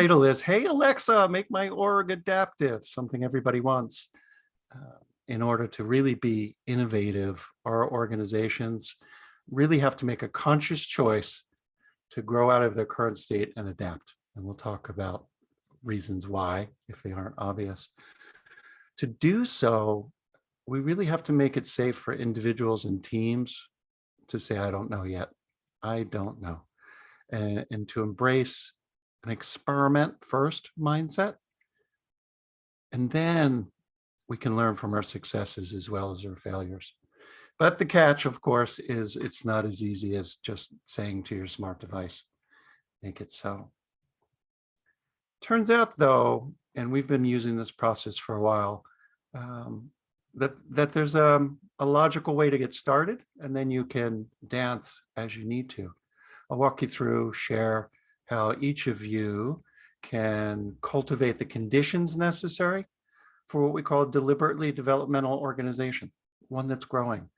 title is, Hey, Alexa, make my org adaptive, something everybody wants. In order to really be innovative, our organizations really have to make a conscious choice to grow out of their current state and adapt. And we'll talk about reasons why, if they aren't obvious. To do so, we really have to make it safe for individuals and teams to say, I don't know yet. I don't know. And to embrace an experiment first mindset. And then we can learn from our successes as well as our failures. But the catch, of course, is it's not as easy as just saying to your smart device, make it so. Turns out, though, and we've been using this process for a while, that there's a logical way to get started, and then you can dance as you need to. I'll walk you through, share how each of you can cultivate the conditions necessary for what we call deliberately developmental organization, one that's growing,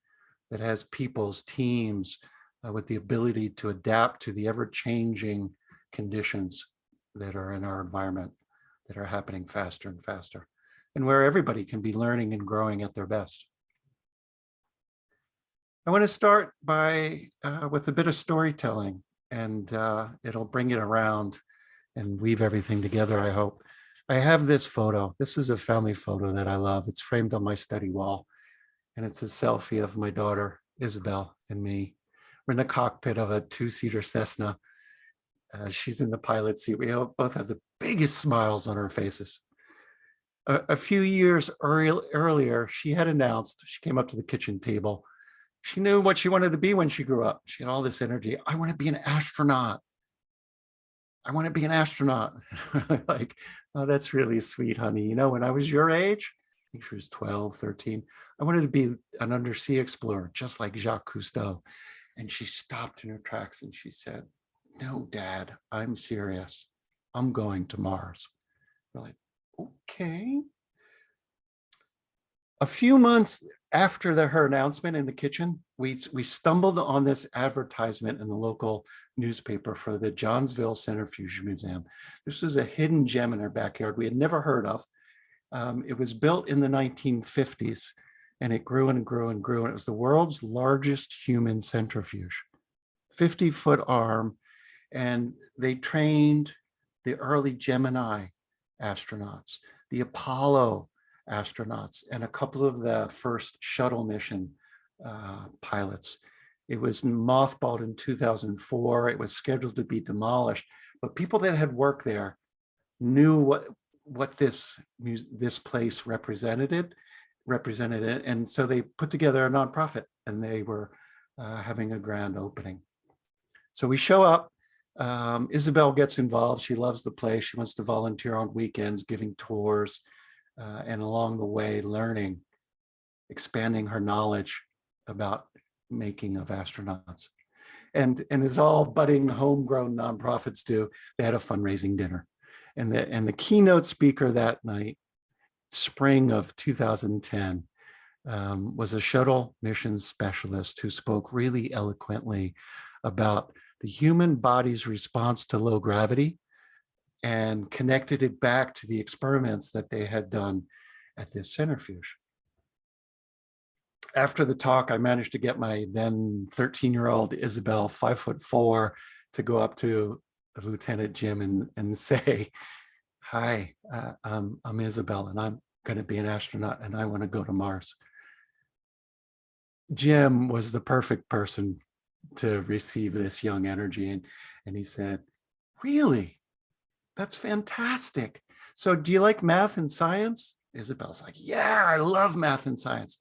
that has people's teams with the ability to adapt to the ever-changing conditions that are in our environment, that are happening faster and faster, and where everybody can be learning and growing at their best. I want to start with a bit of storytelling, and it'll bring it around and weave everything together, I hope. I have this photo. This is a family photo that I love. It's framed on my study wall, and it's a selfie of my daughter, Isabel, and me. We're in the cockpit of a two-seater Cessna. She's in the pilot seat. We both have the biggest smiles on our faces. A few years earlier, she had announced, she came up to the kitchen table. She knew what she wanted to be when she grew up. She had all this energy. I want to be an astronaut. I want to be an astronaut. Like, oh, that's really sweet, honey. You know, when I was your age, I think she was 12, 13, I wanted to be an undersea explorer, just like Jacques Cousteau. And she stopped in her tracks and she said, no, Dad, I'm serious. I'm going to Mars. We're like, okay. A few months after her announcement in the kitchen, we stumbled on this advertisement in the local newspaper for the Johnsville Centrifuge Museum. This was a hidden gem in our backyard we had never heard of. It was built in the 1950s, and it grew and grew and grew, and it was the world's largest human centrifuge, 50-foot arm, and they trained the early Gemini astronauts, the Apollo astronauts, and a couple of the first shuttle mission pilots. It was mothballed in 2004. It was scheduled to be demolished, but people that had worked there knew what this place represented it, and so they put together a nonprofit, and they were having a grand opening. So we show up. Isabel gets involved. She loves the place. She wants to volunteer on weekends, giving tours, and along the way, learning, expanding her knowledge about making of astronauts. And as all budding homegrown nonprofits do, they had a fundraising dinner. And the keynote speaker that night, spring of 2010, was a shuttle mission specialist who spoke really eloquently about the human body's response to low gravity and connected it back to the experiments that they had done at this centrifuge. After the talk, I managed to get my then 13-year-old Isabel, 5'4", to go up to Lieutenant Jim and say, hi, I'm Isabel, and I'm going to be an astronaut, and I want to go to Mars. Jim was the perfect person to receive this young energy, and he said, really? That's fantastic. So do you like math and science? Isabel's like, yeah, I love math and science.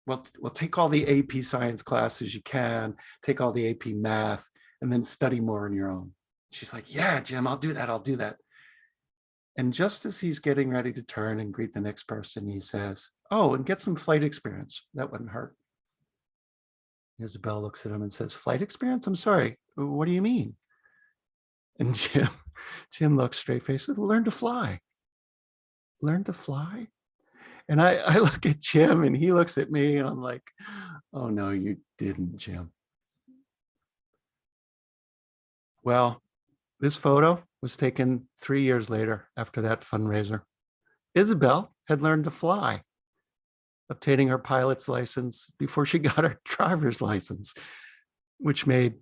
Well, take all the AP science classes you can, take all the AP math, and then study more on your own. She's like, yeah, Jim, I'll do that. And just as he's getting ready to turn and greet the next person, he says, oh, and get some flight experience. That wouldn't hurt. Isabel looks at him and says, flight experience? I'm sorry, what do you mean? And Jim looks straight-faced, learn to fly. Learn to fly? And I look at Jim and he looks at me and I'm like, oh no, you didn't, Jim. Well, this photo was taken 3 years later after that fundraiser. Isabel had learned to fly, obtaining her pilot's license before she got her driver's license, which made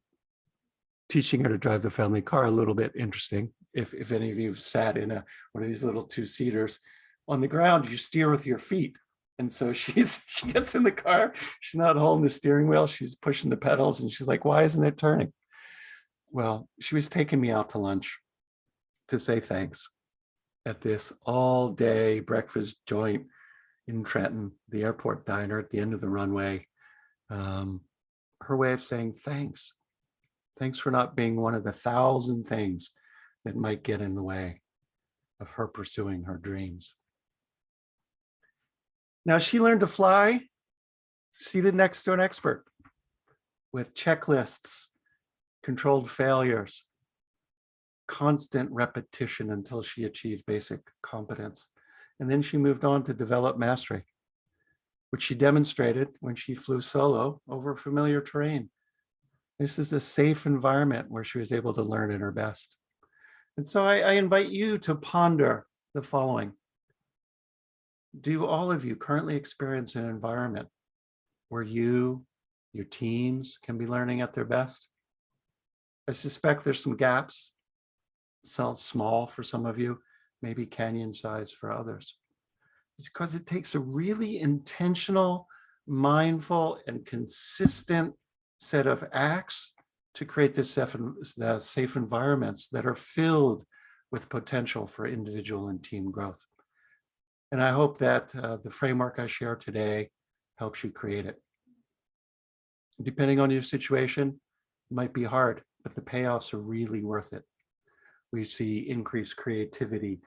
teaching her to drive the family car a little bit interesting. If any of you have sat in one of these little two-seaters, on the ground, you steer with your feet. And so she gets in the car, she's not holding the steering wheel, she's pushing the pedals, and she's like, why isn't it turning? Well, she was taking me out to lunch to say thanks at this all-day breakfast joint in Trenton, the airport diner at the end of the runway. Her way of saying thanks. Thanks for not being one of the 1,000 things that might get in the way of her pursuing her dreams. Now, she learned to fly seated next to an expert with checklists, controlled failures, constant repetition until she achieved basic competence. And then she moved on to develop mastery, which she demonstrated when she flew solo over familiar terrain. This is a safe environment where she was able to learn at her best. And so I invite you to ponder the following. Do all of you currently experience an environment where you, your teams, can be learning at their best? I suspect there's some gaps. Sounds small for some of you, maybe canyon size for others. It's because it takes a really intentional, mindful, and consistent set of acts to create the safe environments that are filled with potential for individual and team growth. And I hope that the framework I share today helps you create it. Depending on your situation, it might be hard, but the payoffs are really worth it. We see increased creativity,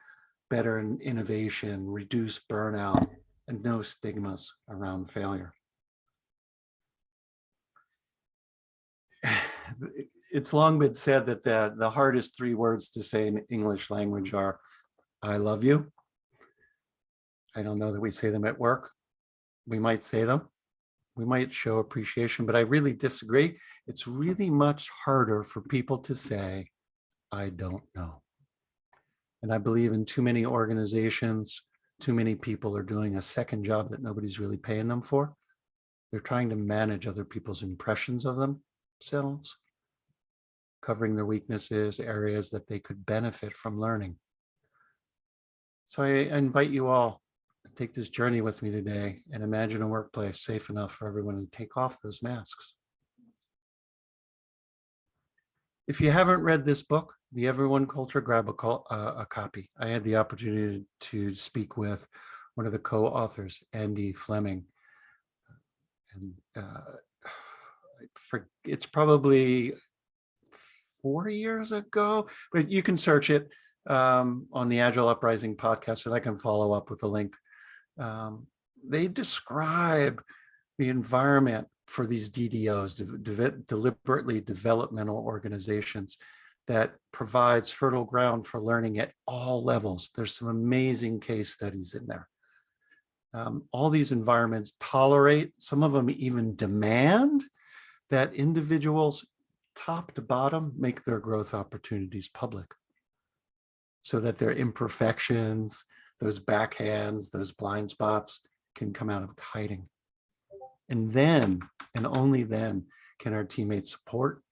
better innovation, reduced burnout, and no stigmas around failure. It's long been said that the hardest 3 words to say in English language are, I love you. I don't know that we say them at work. We might say them. We might show appreciation, but I really disagree. It's really much harder for people to say, I don't know. And I believe in too many organizations, too many people are doing a second job that nobody's really paying them for. They're trying to manage other people's impressions of themselves, covering their weaknesses, areas that they could benefit from learning. So I invite you all to take this journey with me today and imagine a workplace safe enough for everyone to take off those masks. If you haven't read this book, The Everyone Culture, grab a copy. I had the opportunity to speak with one of the co-authors, Andy Fleming. And it's probably 4 years ago, but you can search it on the Agile Uprising podcast, and I can follow up with a link. They describe the environment for these DDOs, deliberately developmental organizations, that provides fertile ground for learning at all levels. There's some amazing case studies in there. All these environments tolerate, some of them even demand, that individuals top to bottom make their growth opportunities public, so that their imperfections, those backhands, those blind spots can come out of hiding. And then, and only then, can our teammates support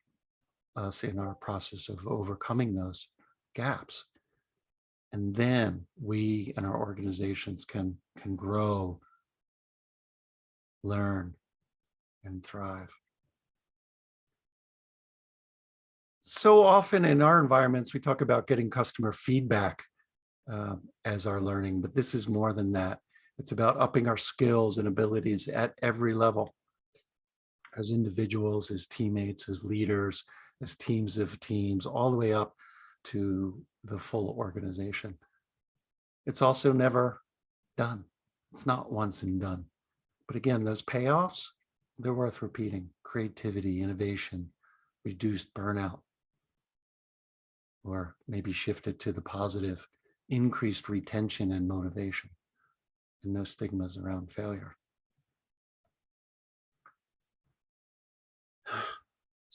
us in our process of overcoming those gaps. And then we and our organizations can grow, learn, and thrive. So often in our environments, we talk about getting customer feedback as our learning, but this is more than that. It's about upping our skills and abilities at every level, as individuals, as teammates, as leaders, as teams of teams, all the way up to the full organization. It's also never done. It's not once and done. But again, those payoffs, they're worth repeating. Creativity, innovation, reduced burnout, or maybe shifted to the positive, increased retention and motivation, and no stigmas around failure.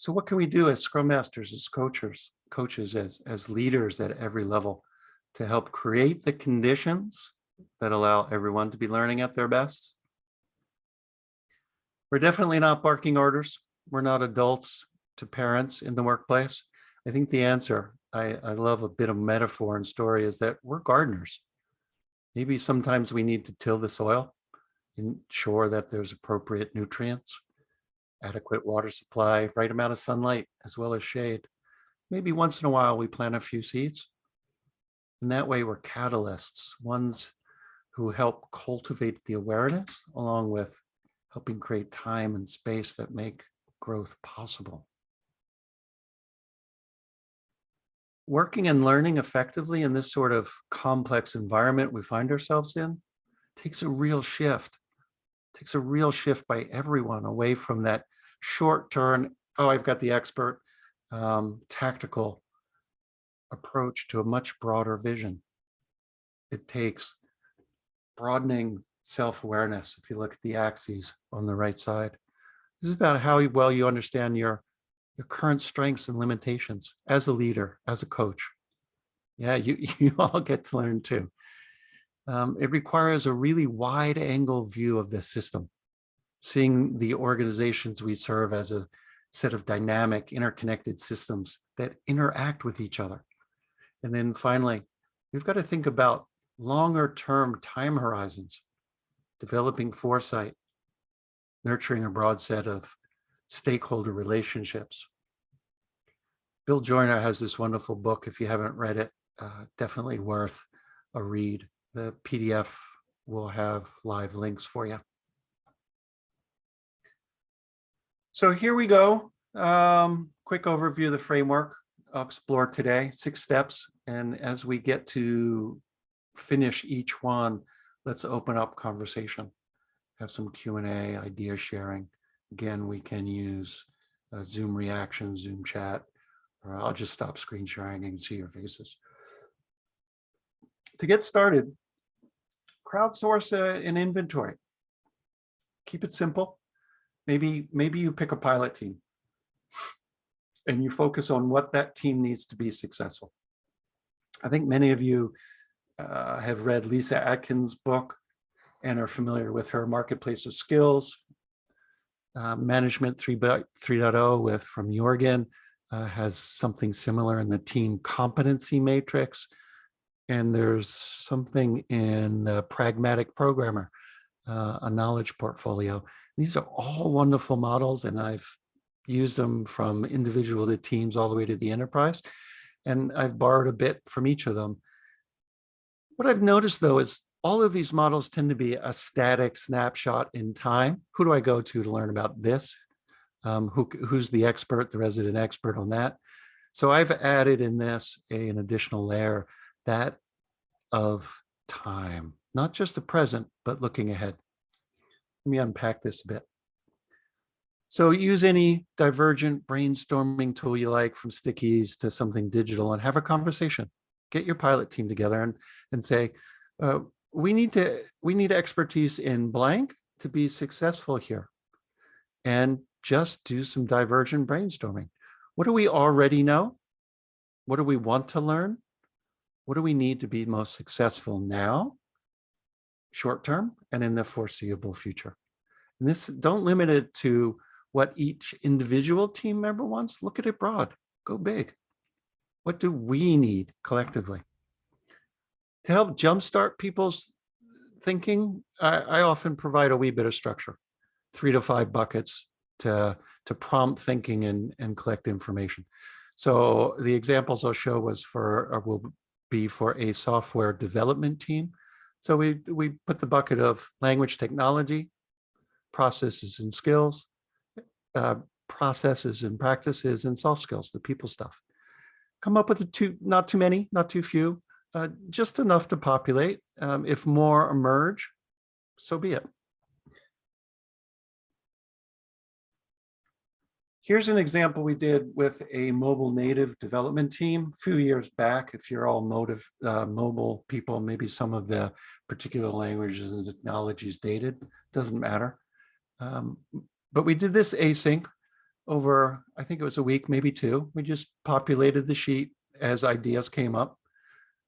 So what can we do as Scrum Masters, as coaches, as leaders at every level to help create the conditions that allow everyone to be learning at their best? We're definitely not barking orders. We're not adults to parents in the workplace. I think the answer, I love a bit of metaphor and story, is that we're gardeners. Maybe sometimes we need to till the soil, ensure that there's appropriate nutrients, adequate water supply, right amount of sunlight, as well as shade. Maybe once in a while we plant a few seeds. And that way we're catalysts, ones who help cultivate the awareness along with helping create time and space that make growth possible. Working and learning effectively in this sort of complex environment we find ourselves in takes a real shift. Takes a real shift by everyone away from that short-term, oh, I've got the expert, tactical approach to a much broader vision. It takes broadening self-awareness. If you look at the axes on the right side, this is about how well you understand your current strengths and limitations as a leader, as a coach. Yeah, you all get to learn too. It requires a really wide angle view of the system, seeing the organizations we serve as a set of dynamic, interconnected systems that interact with each other. And then finally, we've got to think about longer term time horizons, developing foresight, nurturing a broad set of stakeholder relationships. Bill Joyner has this wonderful book. If you haven't read it, definitely worth a read. The PDF will have live links for you. So here we go. Quick overview of the framework I'll explore today, 6 steps. And as we get to finish each one, let's open up conversation, have some Q&A, idea sharing. Again, we can use Zoom reactions, Zoom chat, or I'll just stop screen sharing and see your faces. To get started, crowdsource an inventory. Keep it simple. Maybe you pick a pilot team and you focus on what that team needs to be successful. I think many of you have read Lisa Atkins' book and are familiar with her Marketplace of Skills. Management 3.0 from Jorgen has something similar in the team competency matrix. And there's something in the pragmatic programmer, a knowledge portfolio. These are all wonderful models, and I've used them from individual to teams all the way to the enterprise. And I've borrowed a bit from each of them. What I've noticed, though, is all of these models tend to be a static snapshot in time. Who do I go to learn about this? Who's the expert, the resident expert on that? So I've added in this an additional layer, that of time, not just the present, but looking ahead. Let me unpack this a bit. So use any divergent brainstorming tool you like, from stickies to something digital, and have a conversation. Get your pilot team together and say, we need expertise in blank to be successful here. And just do some divergent brainstorming. What do we already know? What do we want to learn? What do we need to be most successful now, short term, and in the foreseeable future? And this, don't limit it to what each individual team member wants. Look at it broad, go big. What do we need collectively? To help jumpstart people's thinking, I often provide a wee bit of structure, 3 to 5 buckets to prompt thinking and collect information. So the examples I'll show will be for a software development team. So we put the bucket of language technology, processes and skills, processes and practices, and soft skills, the people stuff. Come up with not too many, not too few, just enough to populate. If more emerge, so be it. Here's an example we did with a mobile native development team a few years back. If you're all mobile people, maybe some of the particular languages and technologies dated, doesn't matter. But we did this async. over, I think it was a week, maybe two. We just populated the sheet as ideas came up.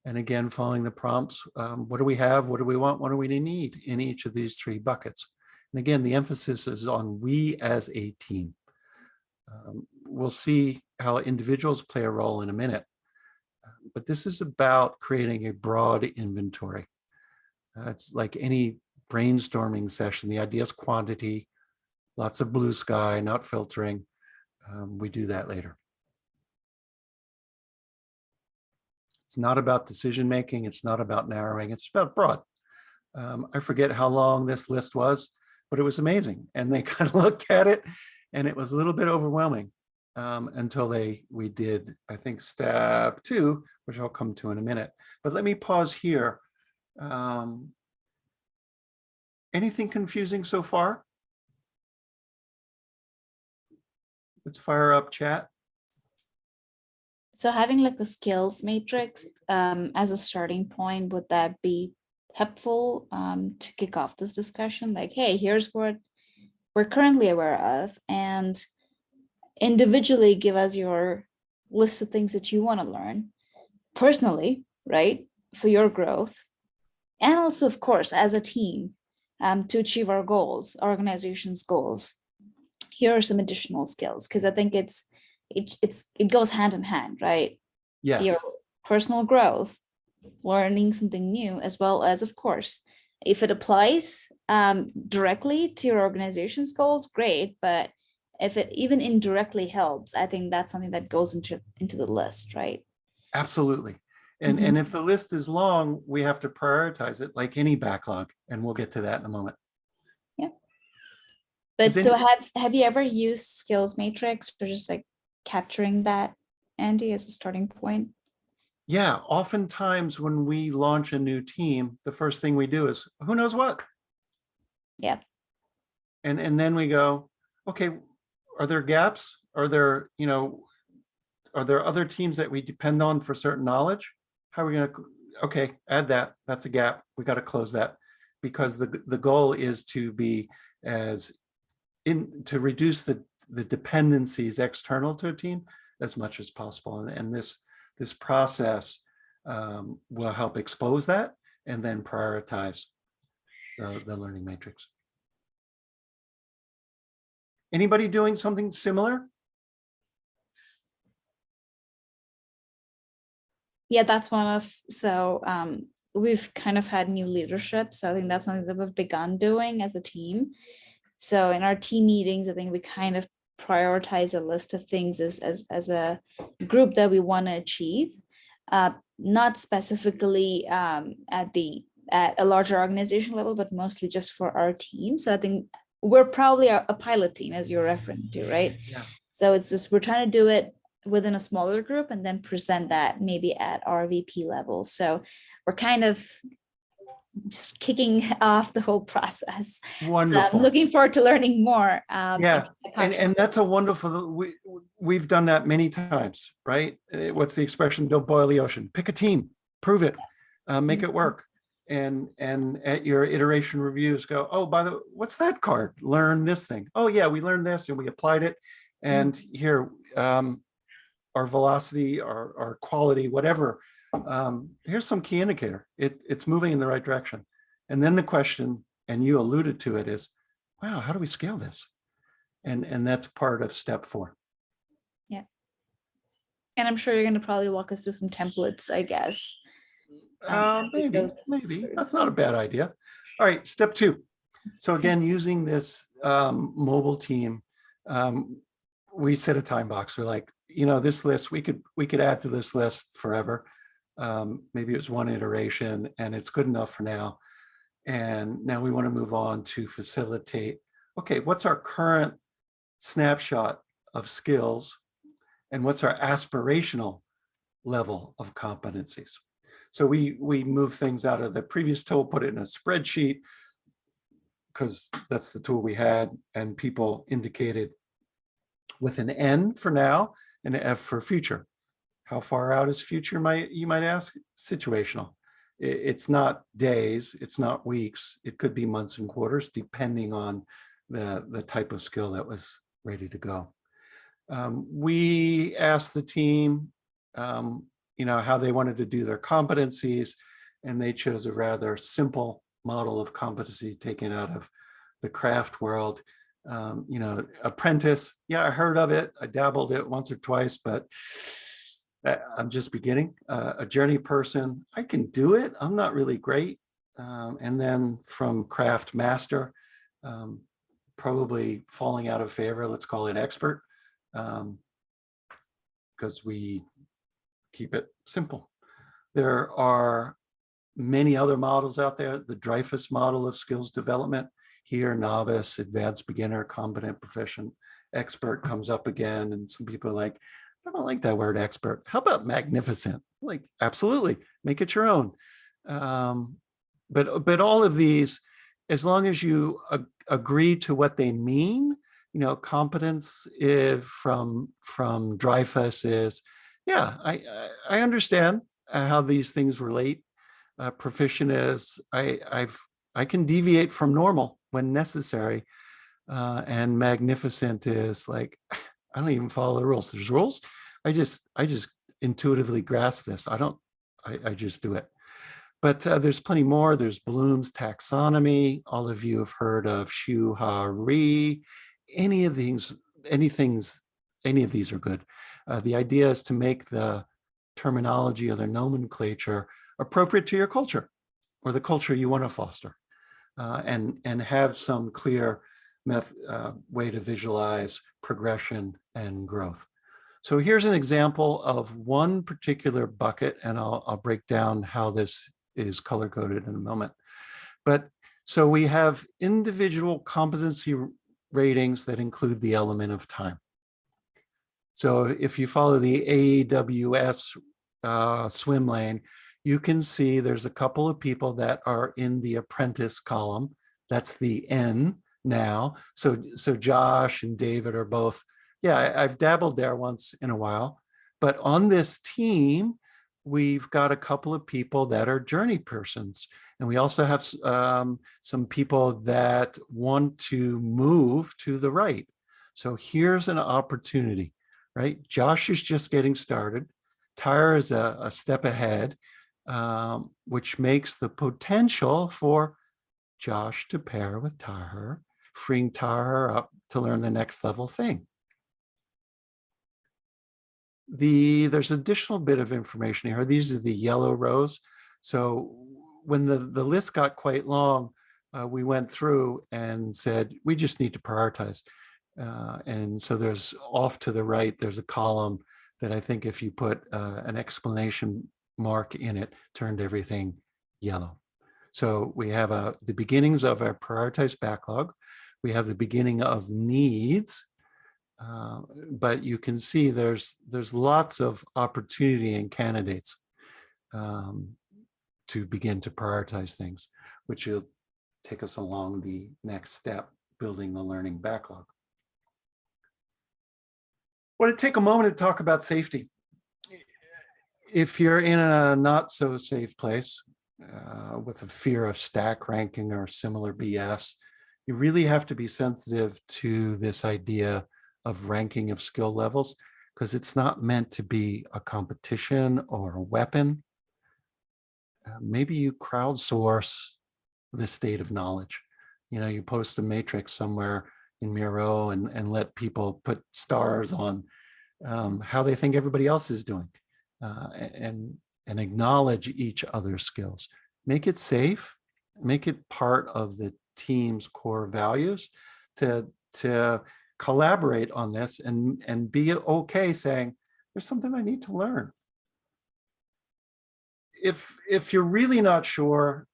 And again, following the prompts, what do we have? What do we want? What do we need in each of these three buckets? And again, the emphasis is on we as a team. We'll see how individuals play a role in a minute, but this is about creating a broad inventory. It's like any brainstorming session. The idea is quantity, lots of blue sky, not filtering. We do that later. It's not about decision making. It's not about narrowing. It's about broad. I forget how long this list was, but it was amazing. And they kind of looked at it, and it was a little bit overwhelming until we did, I think, step 2, which I'll come to in a minute. But let me pause here. Anything confusing so far? Let's fire up chat. So having like a skills matrix as a starting point, would that be helpful to kick off this discussion? Like, hey, here's what we're currently aware of, and individually give us your list of things that you want to learn personally, right, for your growth. And also, of course, as a team to achieve our goals, our organization's goals. Here are some additional skills, because I think it goes hand in hand, right? Yes. Your personal growth, learning something new, as well as, of course, if it applies directly to your organization's goals, great. But if it even indirectly helps, I think that's something that goes into the list, right? Absolutely. And if the list is long, we have to prioritize it like any backlog, and we'll get to that in a moment. Yeah. But so have you ever used skills matrix for just like capturing that, Andy, as a starting point? Yeah, oftentimes when we launch a new team, the first thing we do is who knows what? Yeah. And then we go, okay, are there gaps? Are there other teams that we depend on for certain knowledge? How are we going to, okay, add that. That's a gap. We got to close that, because the goal is to be to reduce the dependencies external to a team as much as possible. And this process will help expose that and then prioritize the learning matrix. Anybody doing something similar? Yeah, that's we've kind of had new leadership. So I think that's something that we've begun doing as a team. So in our team meetings, I think we kind of prioritize a list of things as a group that we want to achieve, not specifically at a larger organization level, but mostly just for our team. So I think we're probably a pilot team, as you're referring to, right? Yeah. So it's just, we're trying to do it within a smaller group and then present that maybe at our VP level. So we're kind of just kicking off the whole process. Wonderful. So I'm looking forward to learning more. Yeah, and that's a wonderful, we've done that many times, right? What's the expression? Don't boil the ocean. Pick a team, prove it, make it work. And at your iteration reviews go, oh, by the way, what's that card? Learn this thing. Oh yeah, we learned this and we applied it. And here, our velocity, our quality, whatever, here's some key indicator. It's moving in the right direction. And then the question, and you alluded to it, is, wow, how do we scale this? And that's part of step 4. Yeah. And I'm sure you're going to probably walk us through some templates, I guess. Maybe. That's not a bad idea. All right, step 2. So again, using this mobile team, we set a time box. We're like, this list, we could add to this list forever. Maybe it was one iteration and it's good enough for now. And now we want to move on to facilitate, okay, what's our current snapshot of skills and what's our aspirational level of competencies? So we move things out of the previous tool, put it in a spreadsheet, because that's the tool we had, and people indicated with an N for now and an F for future. How far out is future, you might ask? Situational. It's not days, it's not weeks, it could be months and quarters, depending on the type of skill that was ready to go. We asked the team, how they wanted to do their competencies, and they chose a rather simple model of competency taken out of the craft world. Apprentice, yeah, I heard of it. I dabbled it once or twice, but I'm just beginning. A journey person, I can do it. I'm not really great. And then from craft master, probably falling out of favor, let's call it expert, because we keep it simple. There are many other models out there. The Dreyfus model of skills development, here, novice, advanced, beginner, competent, proficient, expert comes up again. And some people are like, I don't like that word expert. How about magnificent? Like, absolutely, make it your own. But all of these, as long as you agree to what they mean, competence from Dreyfus is, yeah, I understand how these things relate. Proficient is, I can deviate from normal when necessary, and magnificent is like, I don't even follow the rules. There's rules. I just intuitively grasp this. I just do it. But there's plenty more. There's Bloom's taxonomy. All of you have heard of Shu Ha Ri. Any of these are good. The idea is to make the terminology or the nomenclature appropriate to your culture or the culture you want to foster, and have some clear way to visualize progression and growth. So here's an example of one particular bucket, and I'll break down how this is color-coded in a moment. But so we have individual competency ratings that include the element of time. So if you follow the AWS swim lane, you can see there's a couple of people that are in the apprentice column. That's the N now. So Josh and David are both, yeah, I've dabbled there once in a while. But on this team, we've got a couple of people that are journey persons. And we also have some people that want to move to the right. So here's an opportunity, right? Josh is just getting started. Tyre is a step ahead, which makes the potential for Josh to pair with Tyre, freeing Tyre up to learn the next level thing. There's an additional bit of information here. These are the yellow rows. So when the list got quite long, we went through and said, we just need to prioritize. And so there's off to the right, there's a column that I think if you put an exclamation mark in it, turned everything yellow. So we have the beginnings of our prioritized backlog. We have the beginning of needs. But you can see there's lots of opportunity in candidates to begin to prioritize things, which will take us along the next step, building the learning backlog. I want to take a moment to talk about safety. If you're in a not so safe place with a fear of stack ranking or similar BS, you really have to be sensitive to this idea of ranking of skill levels, because it's not meant to be a competition or a weapon. Maybe you crowdsource the state of knowledge. You post a matrix somewhere in Miro and let people put stars on how they think everybody else is doing, and acknowledge each other's skills. Make it safe, make it part of the team's core values to collaborate on this and be okay saying, there's something I need to learn. If you're really not sure,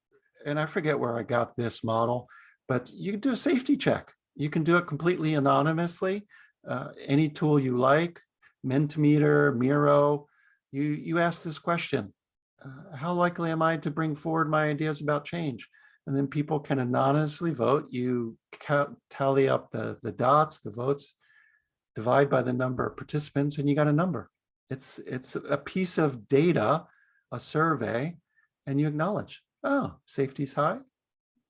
and I forget where I got this model, but you can do a safety check. You can do it completely anonymously. Any tool you like, Mentimeter, Miro, you ask this question, how likely am I to bring forward my ideas about change? And then people can anonymously vote. You tally up the dots, the votes, divide by the number of participants, and you got a number. It's a piece of data, a survey, and you acknowledge, oh, safety's high,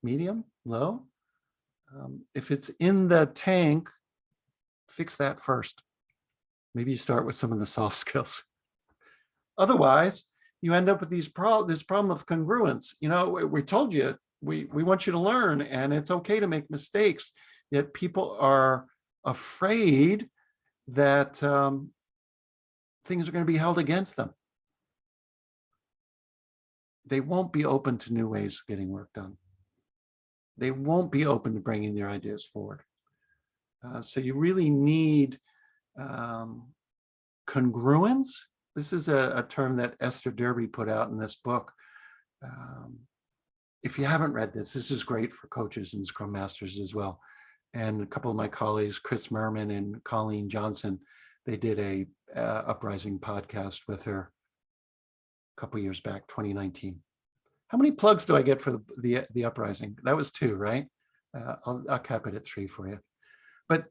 medium, low. If it's in the tank, fix that first. Maybe you start with some of the soft skills. Otherwise, you end up with this problem of congruence. We told you, we want you to learn, and it's okay to make mistakes, yet people are afraid that things are going to be held against them. They won't be open to new ways of getting work done. They won't be open to bringing their ideas forward. So you really need congruence. This is a term that Esther Derby put out in this book. If you haven't read this is great for coaches and Scrum Masters as well. And a couple of my colleagues, Chris Merman and Colleen Johnson, they did a Uprising podcast with her a couple years back, 2019. How many plugs do I get for the Uprising? That was 2, right? I'll cap it at 3 for you. But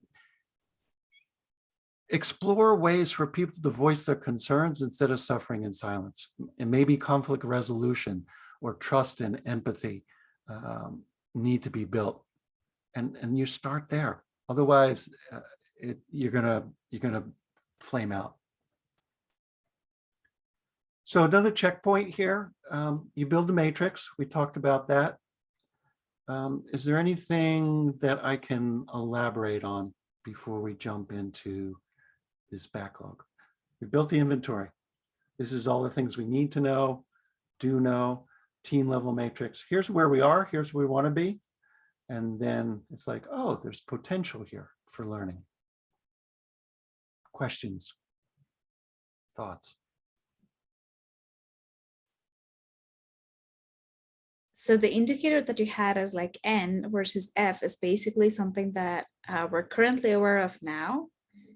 explore ways for people to voice their concerns instead of suffering in silence. And maybe conflict resolution or trust and empathy need to be built. And you start there. Otherwise, you're gonna flame out. So another checkpoint here, you build the matrix. We talked about that. Is there anything that I can elaborate on before we jump into this backlog? We built the inventory. This is all the things we need to know, do know, team level matrix. Here's where we are, here's where we want to be. And then it's like, oh, there's potential here for learning. Questions, thoughts? So the indicator that you had as like N versus F is basically something that we're currently aware of now.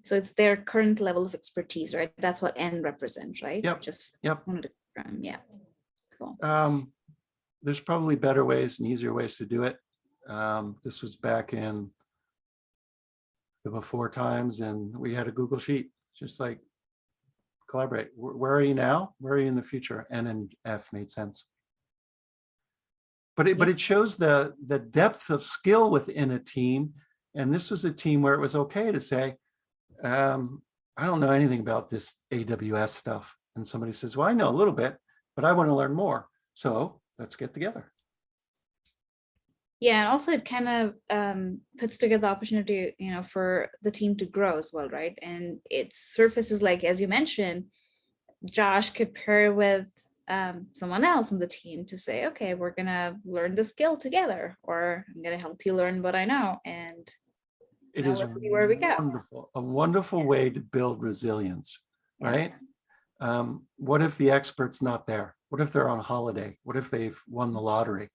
So it's their current level of expertise, right? That's what N represents, right? Yep. Yep. Wanted to confirm. Yeah. Cool. There's probably better ways and easier ways to do it. This was back in the before times, and we had a Google Sheet, just like collaborate. Where are you now? Where are you in the future? N and F made sense. But it shows the depth of skill within a team. And this was a team where it was okay to say, I don't know anything about this AWS stuff. And somebody says, well, I know a little bit, but I want to learn more. So let's get together. Yeah, and also it kind of puts together the opportunity, for the team to grow as well, right? And it surfaces, like, as you mentioned, Josh could pair with someone else on the team to say, okay, we're gonna learn the skill together, or I'm gonna help you learn what I know. And it is where we go. Wonderful, a wonderful way to build resilience, right? What if the expert's not there? What if they're on holiday? What if they've won the lottery?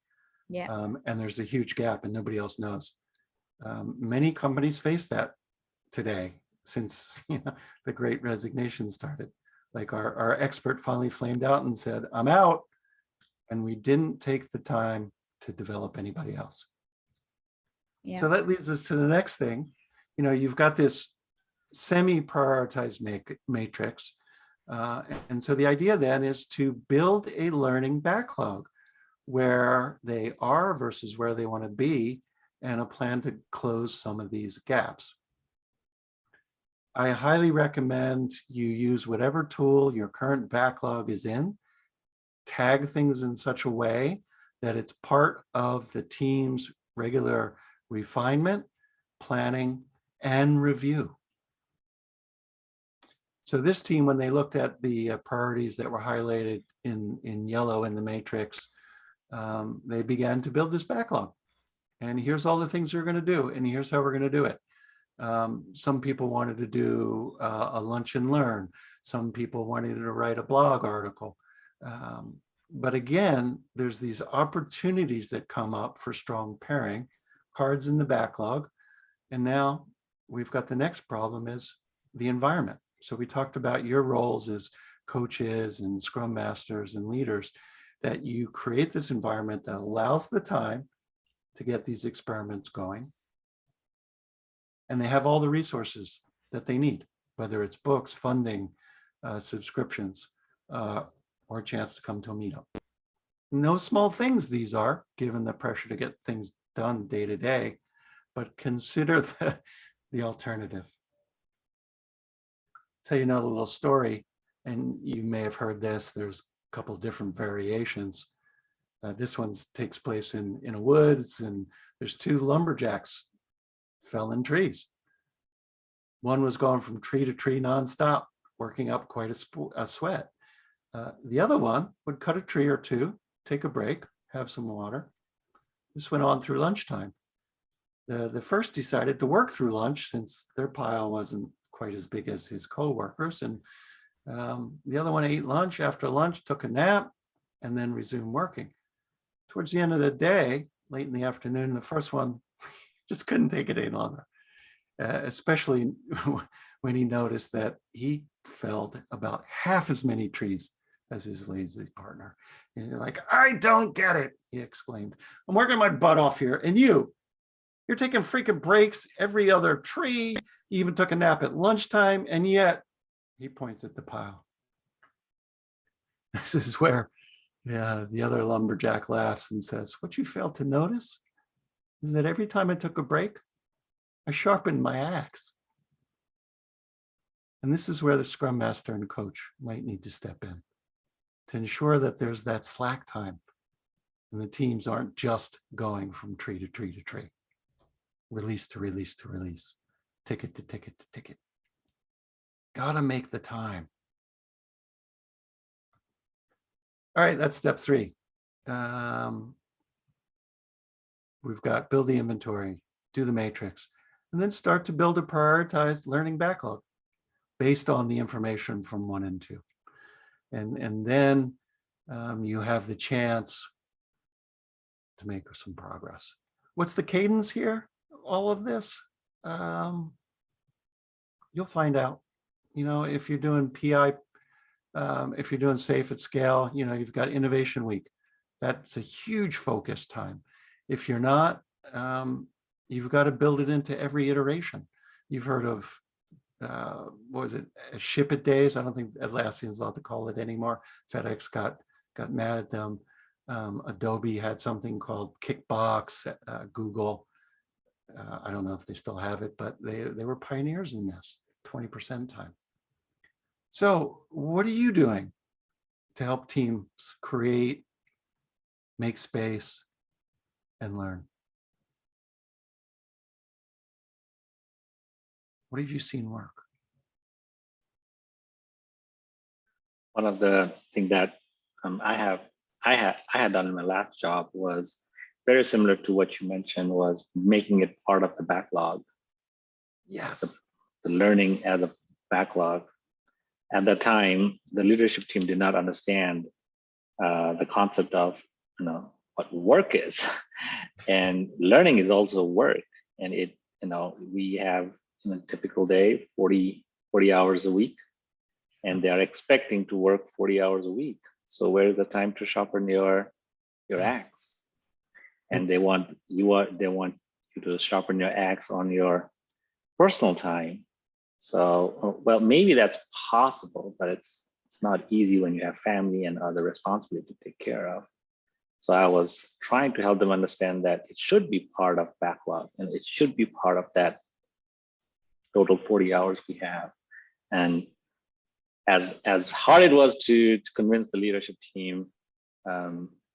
Yeah. And there's a huge gap and nobody else knows. Many companies face that today since the Great Resignation started. Like our expert finally flamed out and said, I'm out. And we didn't take the time to develop anybody else. Yeah. So that leads us to the next thing. You've got this semi-prioritized matrix. And so the idea then is to build a learning backlog where they are versus where they want to be, and a plan to close some of these gaps. I highly recommend you use whatever tool your current backlog is in, tag things in such a way that it's part of the team's regular refinement, planning, and review. So this team, when they looked at the priorities that were highlighted in yellow in the matrix, they began to build this backlog. And here's all the things they're going to do, and here's how we're going to do it. Some people wanted to do a lunch and learn. Some people wanted to write a blog article. But again, there's these opportunities that come up for strong pairing, cards in the backlog. And now we've got the next problem is the environment. So we talked about your roles as coaches and Scrum Masters and leaders, that you create this environment that allows the time to get these experiments going. And they have all the resources that they need, whether it's books, funding, subscriptions, or a chance to come to a meetup. No small things these are, given the pressure to get things done day to day, but consider the alternative. tell you another little story, and you may have heard this. There's a couple of different variations. This one takes place in a woods, and there's two lumberjacks felling trees. One was going from tree to tree nonstop, working up quite a sweat. The other one would cut a tree or two, take a break, have some water. This went on through lunchtime. The first decided to work through lunch since their pile wasn't quite as big as his co-workers. And the other one ate lunch. After lunch, took a nap, and then resumed working. Towards the end of the day, late in the afternoon, the first one just couldn't take it any longer, especially when he noticed that he felled about half as many trees as his lazy partner. And you're like, I don't get it, he exclaimed. I'm working my butt off here, and you're taking freaking breaks every other tree. You even took a nap at lunchtime, and yet, he points at the pile. This is where the other lumberjack laughs and says, what you failed to notice is that every time I took a break, I sharpened my axe. And this is where the Scrum Master and coach might need to step in to ensure that there's that slack time and the teams aren't just going from tree to tree to tree, release to release to release, ticket to ticket to ticket. Gotta make the time. All right, that's step 3. We've got build the inventory, do the matrix, and then start to build a prioritized learning backlog based on the information from 1 and 2. And then you have the chance to make some progress. What's the cadence here? All of this? You'll find out. You know, if you're doing PI, if you're doing safe at scale, you know, you've got innovation week. That's a huge focus time. If you're not, you've got to build it into every iteration. You've heard of, what was it, ship it days? I don't think Atlassian's allowed to call it anymore. FedEx got mad at them. Adobe had something called Kickbox, Google. I don't know if they still have it, but they were pioneers in this, 20% time. So what are you doing to help teams create, make space, and learn? What have you seen work? One of the things that I had done in my last job was very similar to what you mentioned, was making it part of the backlog. Yes. The learning as a backlog. At that time, the leadership team did not understand the concept of, you know, what work is, and learning is also work. And it, you know, we have in a typical day 40 hours a week, and they are expecting to work 40 hours a week. So where is the time to sharpen your axe? And they want you to sharpen your axe on your personal time. So, well, maybe that's possible, but it's not easy when you have family and other responsibility to take care of. So I was trying to help them understand that it should be part of backlog, and it should be part of that total 40 hours we have. And as hard it was to convince the leadership team,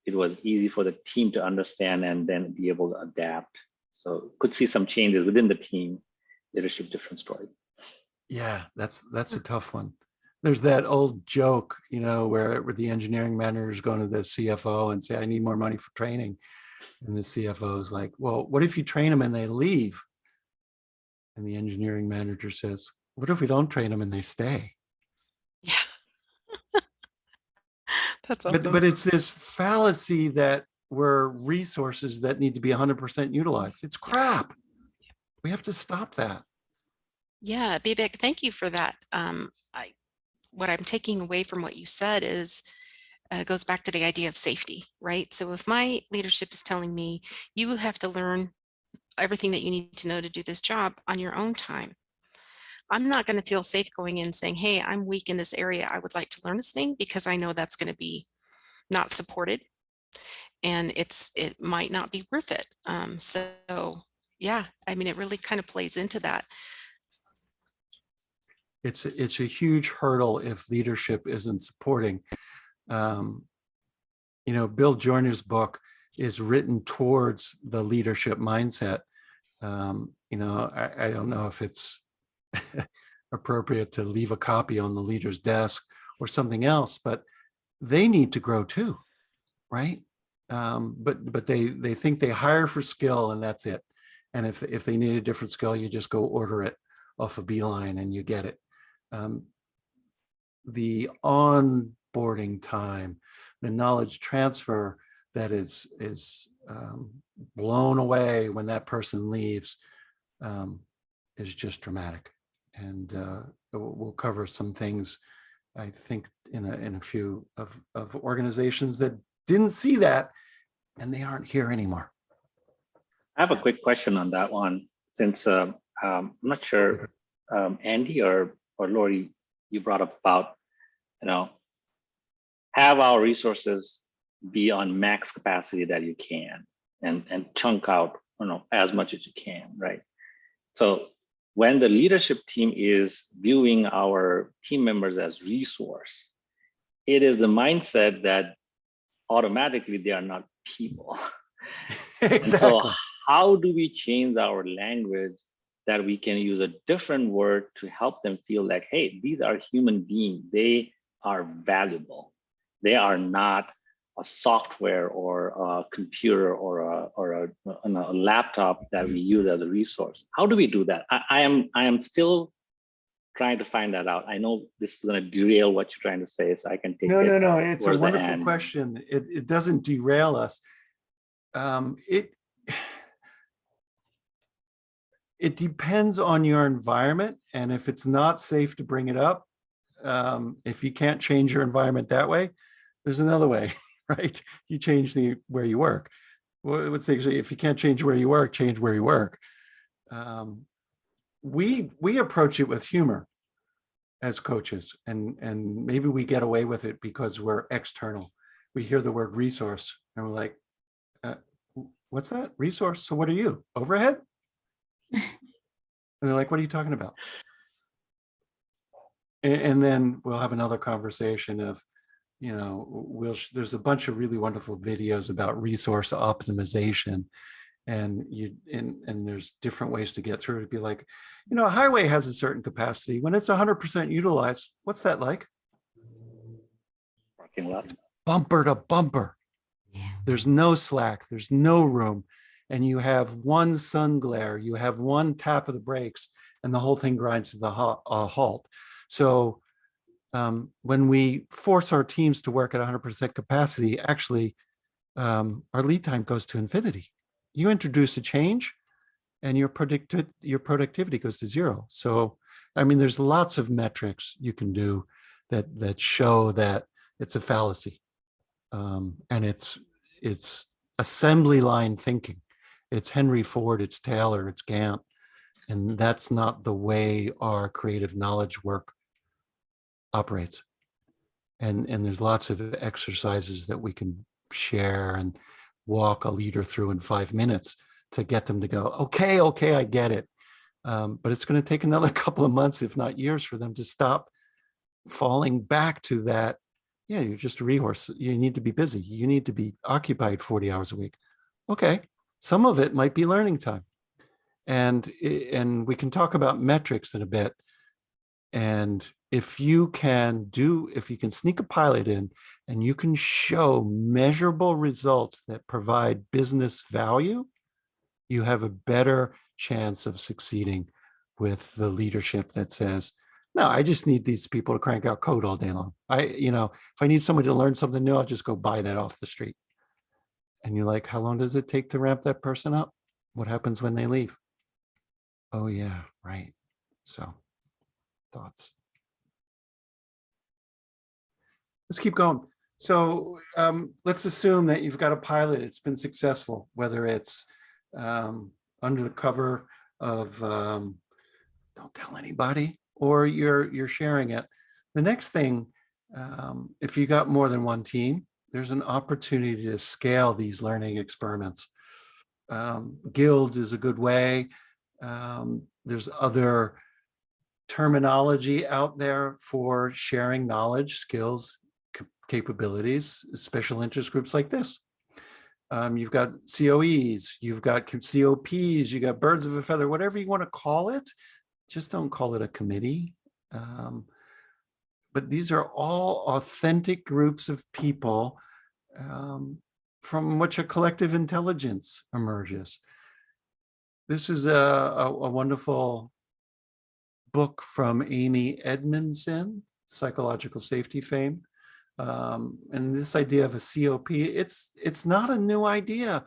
it was easy for the team to understand and then be able to adapt. So could see some changes within the team. Leadership, different story. Yeah, that's a tough one. There's that old joke, you know, where the engineering managers go to the CFO and say, I need more money for training. And the CFO is like, well, what if you train them and they leave? And the engineering manager says, what if we don't train them and they stay? Yeah. That's awesome. But it's this fallacy that we're resources that need to be 100% utilized. It's crap. We have to stop that. Yeah, Vivek, thank you for that. What I'm taking away from what you said is goes back to the idea of safety, right? So if my leadership is telling me you have to learn everything that you need to know to do this job on your own time, I'm not going to feel safe going in saying, hey, I'm weak in this area. I would like to learn this thing, because I know that's going to be not supported, and it might not be worth it. So yeah, I mean, it really kind of plays into that. it's a huge hurdle if leadership isn't supporting. Bill Joyner's book is written towards the leadership mindset. I don't know if it's appropriate to leave a copy on the leader's desk or something else, but they need to grow too, right? But they think they hire for skill and that's it. And if they need a different skill, you just go order it off a Beeline and you get it. The onboarding time, the knowledge transfer that is blown away when that person leaves is just dramatic. And we'll cover some things, I think, in a few of organizations that didn't see that, and they aren't here anymore. I have a quick question on that one, since I'm not sure, Andy or Lori, you brought up about, have our resources be on max capacity that you can, and chunk out, as much as you can, right? So when the leadership team is viewing our team members as resource, it is the mindset that automatically they are not people. Exactly. And so how do we change our language that we can use a different word to help them feel like, hey, these are human beings. They are valuable. They are not a software or a computer or a laptop that we use as a resource. How do we do that? I am still trying to find that out. I know this is going to derail what you're trying to say, so I can take No. It's a towards the wonderful end. question. It doesn't derail us. It depends on your environment, and if it's not safe to bring it up, if you can't change your environment that way, there's another way, right? You change where you work. Well, let's say if you can't change where you work, change where you work. We approach it with humor as coaches, and maybe we get away with it because we're external. We hear the word resource and we're like, what's that? Resource? So what are you? Overhead? And they're like, what are you talking about? And then we'll have another conversation of, there's a bunch of really wonderful videos about resource optimization, and there's different ways to get through. To be like, a highway has a certain capacity. When it's 100% utilized, what's that like? Parking lot. It's bumper to bumper. Yeah. There's no slack. There's no room. And you have one sun glare. You have one tap of the brakes, and the whole thing grinds to the halt. So when we force our teams to work at 100% capacity, actually, our lead time goes to infinity. You introduce a change, and your productivity goes to zero. So, there's lots of metrics you can do that show that it's a fallacy, and it's assembly line thinking. It's Henry Ford, it's Taylor, it's Gantt, and that's not the way our creative knowledge work operates. And there's lots of exercises that we can share and walk a leader through in 5 minutes to get them to go, okay, I get it. But it's going to take another couple of months, if not years, for them to stop falling back to that. Yeah, you're just a resource. You need to be busy. You need to be occupied 40 hours a week. Okay, some of it might be learning time. And we can talk about metrics in a bit. And if you can sneak a pilot in and you can show measurable results that provide business value, you have a better chance of succeeding with the leadership that says, no, I just need these people to crank out code all day long. If I need somebody to learn something new, I'll just go buy that off the street. And you're like, how long does it take to ramp that person up? What happens when they leave? Oh yeah, right. So thoughts. Let's keep going. So let's assume that you've got a pilot. It's been successful, whether it's under the cover of don't tell anybody, or you're sharing it. The next thing, if you got more than one team, there's an opportunity to scale these learning experiments. Guilds is a good way. There's other terminology out there for sharing knowledge, skills, capabilities, special interest groups like this. You've got COEs, you've got COPs, you got birds of a feather, whatever you want to call it. Just don't call it a committee. But these are all authentic groups of people from which a collective intelligence emerges. This is a wonderful book from Amy Edmondson, psychological safety fame. And this idea of a COP, it's not a new idea.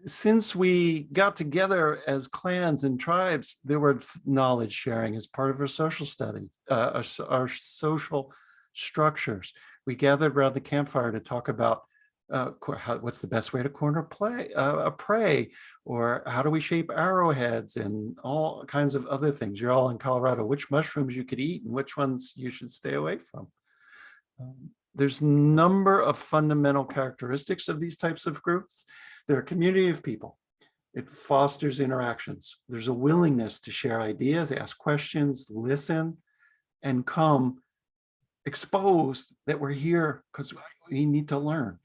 Since we got together as clans and tribes, there were knowledge sharing as part of our social study, our social structures. We gathered around the campfire to talk about what's the best way to corner a prey, or how do we shape arrowheads, and all kinds of other things. You're all in Colorado, which mushrooms you could eat and which ones you should stay away from. There's a number of fundamental characteristics of these types of groups. They're a community of people. It fosters interactions. There's a willingness to share ideas, ask questions, listen, and come exposed that we're here because we need to learn.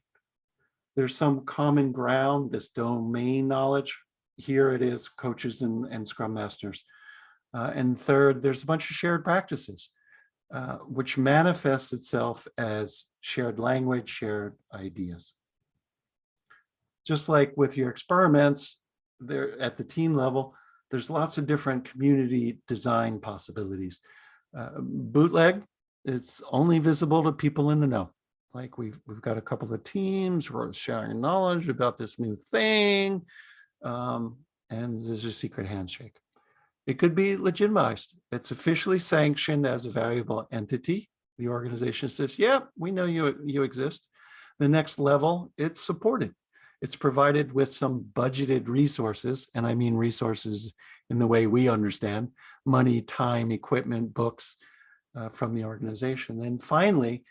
There's some common ground, this domain knowledge. Here it is, coaches and Scrum Masters. And third, there's a bunch of shared practices, which manifests itself as shared language, shared ideas. Just like with your experiments, there at the team level, there's lots of different community design possibilities. Bootleg, it's only visible to people in the know. Like we've got a couple of teams, we're sharing knowledge about this new thing, and there's a secret handshake. It could be legitimized. It's officially sanctioned as a valuable entity. The organization says, yeah, we know you exist. The next level, it's supported. It's provided with some budgeted resources, and I mean resources in the way we understand: money, time, equipment, books from the organization. And finally,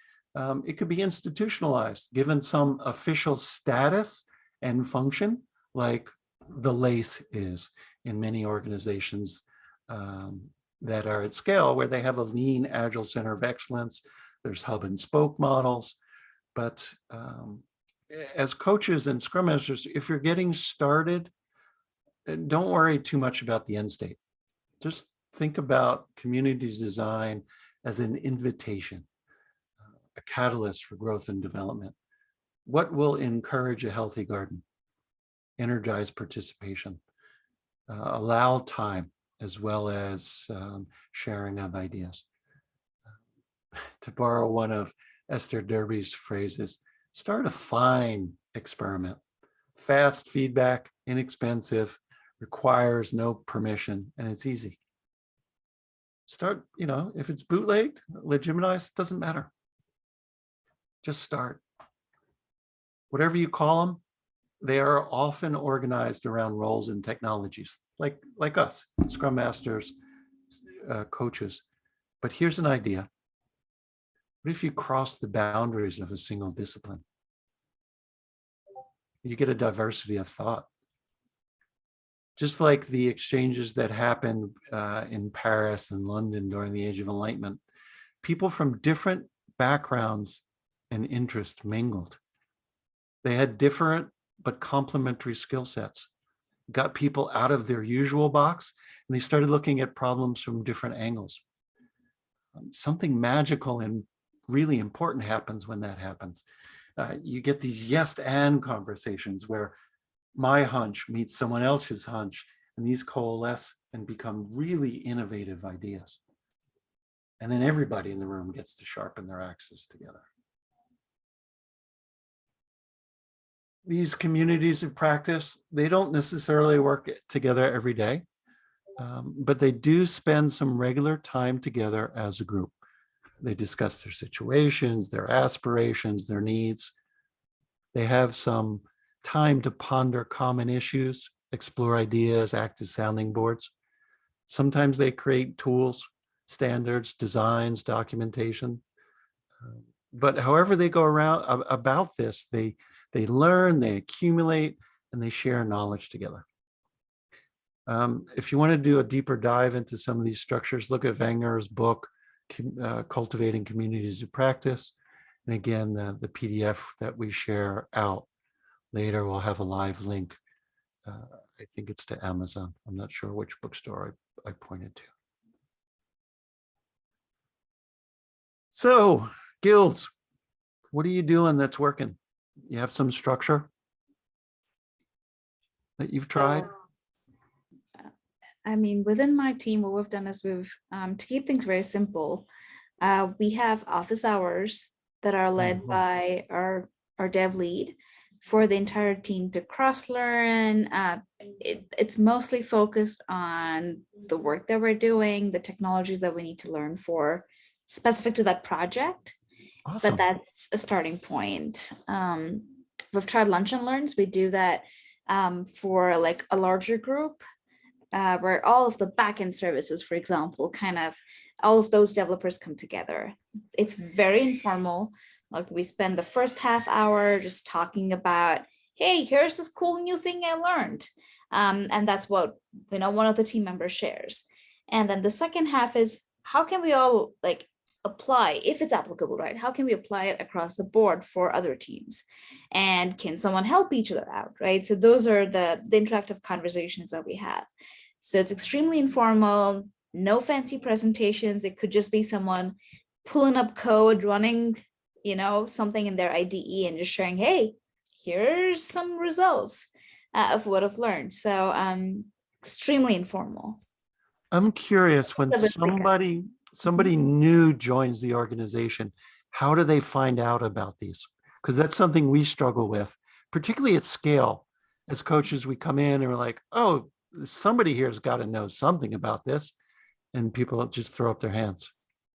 it could be institutionalized, given some official status and function, like the LACE is in many organizations that are at scale, where they have a lean, agile center of excellence. There's hub and spoke models. But as coaches and Scrum Masters, if you're getting started, don't worry too much about the end state. Just think about community design as an invitation, a catalyst for growth and development. What will encourage a healthy garden? Energize participation, allow time, as well as sharing of ideas. To borrow one of Esther Derby's phrases, start a fine experiment. Fast feedback, inexpensive, requires no permission, and it's easy. Start, if it's bootlegged, legitimized, doesn't matter. Just start. Whatever you call them, they are often organized around roles and technologies, like us, Scrum Masters, coaches. But here's an idea. What if you cross the boundaries of a single discipline? You get a diversity of thought. Just like the exchanges that happened in Paris and London during the Age of Enlightenment, people from different backgrounds and interests mingled. They had different but complementary skill sets, got people out of their usual box, and they started looking at problems from different angles. Something magical and really important happens when that happens. You get these yes and conversations where my hunch meets someone else's hunch, and these coalesce and become really innovative ideas. And then everybody in the room gets to sharpen their axes together. These communities of practice, they don't necessarily work together every day, but they do spend some regular time together as a group. They discuss their situations, their aspirations, their needs. They have some time to ponder common issues, explore ideas, act as sounding boards. Sometimes they create tools, standards, designs, documentation. But however they go around about this, they learn, they accumulate, and they share knowledge together. If you want to do a deeper dive into some of these structures, look at Wagner's book, Cultivating Communities of Practice. And again, the PDF that we share out later will have a live link. I think it's to Amazon. I'm not sure which bookstore I pointed to. So, guilds, what are you doing that's working? You have some structure that you've tried? I mean, within my team, what we've done is to keep things very simple, we have office hours that are led by our dev lead for the entire team to cross-learn. It's mostly focused on the work that we're doing, the technologies that we need to learn for specific to that project. Awesome. But that's a starting point. We've tried lunch and learns. We do that for like a larger group, where all of the backend services, for example, kind of all of those developers come together. It's very informal. Like we spend the first half hour just talking about, hey, here's this cool new thing I learned. And that's what, one of the team members shares. And then the second half is, how can we all like apply, if it's applicable, right? How can we apply it across the board for other teams? And can someone help each other out, right? So those are the interactive conversations that we have. So it's extremely informal, no fancy presentations. It could just be someone pulling up code, running, something in their IDE and just sharing, hey, here's some results of what I've learned. So extremely informal. I'm curious, when somebody new joins the organization, how do they find out about these? Because that's something we struggle with, particularly at scale. As coaches, we come in and we're like, oh, somebody here has got to know something about this. And people just throw up their hands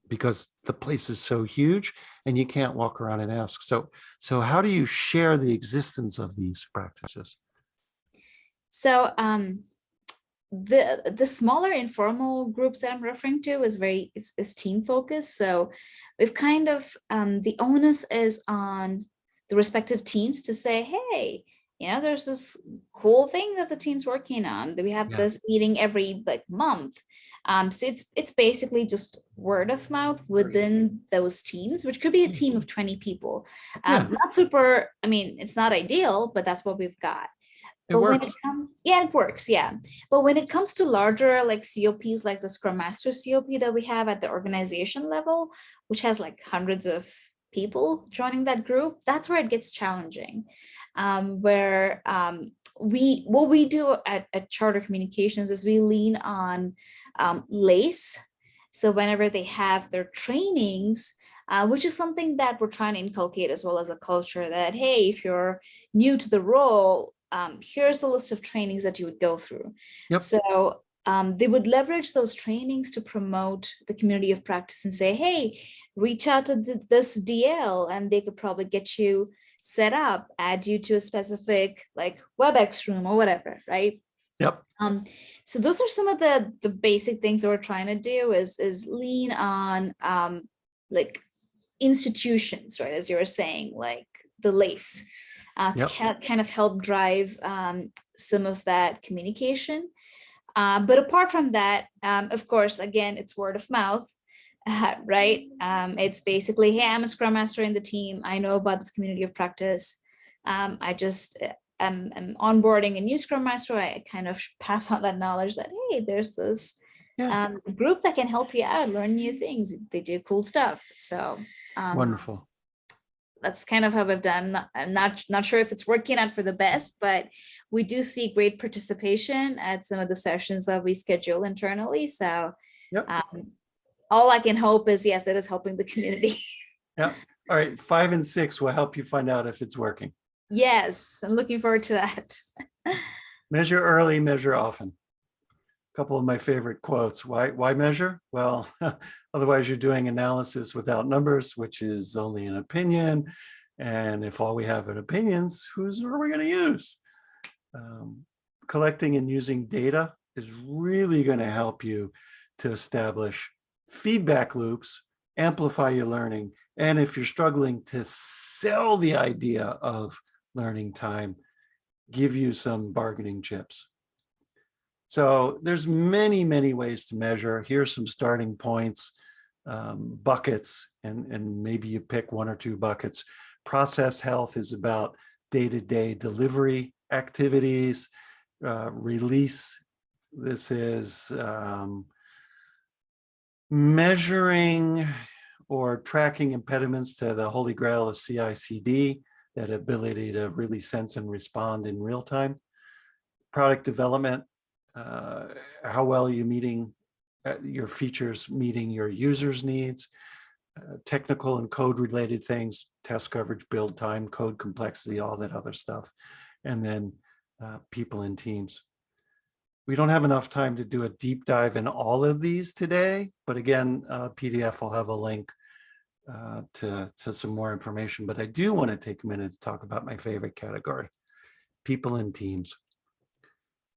because the place is so huge and you can't walk around and ask. So how do you share the existence of these practices? So the smaller informal groups that I'm referring to is team focused. So we've kind of the onus is on the respective teams to say, hey, there's this cool thing that the team's working on. We have this meeting every month. So it's basically just word of mouth within those teams, which could be a team of 20 people. Not super, it's not ideal, but that's what we've got. But when it comes, it works, But when it comes to larger COPs, like the Scrum Master COP that we have at the organization level, which has hundreds of people joining that group, that's where it gets challenging. What we do at Charter Communications is we lean on LACE. So whenever they have their trainings, which is something that we're trying to inculcate as well as a culture that, hey, if you're new to the role, here's a list of trainings that you would go through. So they would leverage those trainings to promote the community of practice and say, hey, reach out to this DL and they could probably get you set up, add you to a specific WebEx room or whatever, right? So those are some of the basic things that we're trying to do is lean on institutions, right? As you were saying, like the LACE. To kind of help drive some of that communication. But apart from that, of course, again, it's word of mouth, right? It's basically, hey, I'm a Scrum Master in the team. I know about this community of practice. I'm onboarding a new Scrum Master. I kind of pass on that knowledge that, hey, there's this group that can help you out, learn new things. They do cool stuff. So wonderful. That's kind of how we've done. I'm not sure if it's working out for the best, but we do see great participation at some of the sessions that we schedule internally. So all I can hope is, yes, it is helping the community. All right. 5 and 6 will help you find out if it's working. Yes, I'm looking forward to that. Measure early, measure often. A couple of my favorite quotes. Why measure? Well, otherwise you're doing analysis without numbers, which is only an opinion. And if all we have are opinions, who are we going to use? Collecting and using data is really going to help you to establish feedback loops, amplify your learning. And if you're struggling to sell the idea of learning time, give you some bargaining chips. So there's many, many ways to measure. Here's some starting points, buckets, and maybe you pick one or two buckets. Process health is about day-to-day delivery activities, release. This is measuring or tracking impediments to the holy grail of CI/CD, that ability to really sense and respond in real time. Product development, how well are you meeting your features, meeting your users' needs, technical and code related things, test coverage, build time, code complexity, all that other stuff. And then people and teams. We don't have enough time to do a deep dive in all of these today, but again, PDF will have a link to some more information. But I do want to take a minute to talk about my favorite category, people and teams.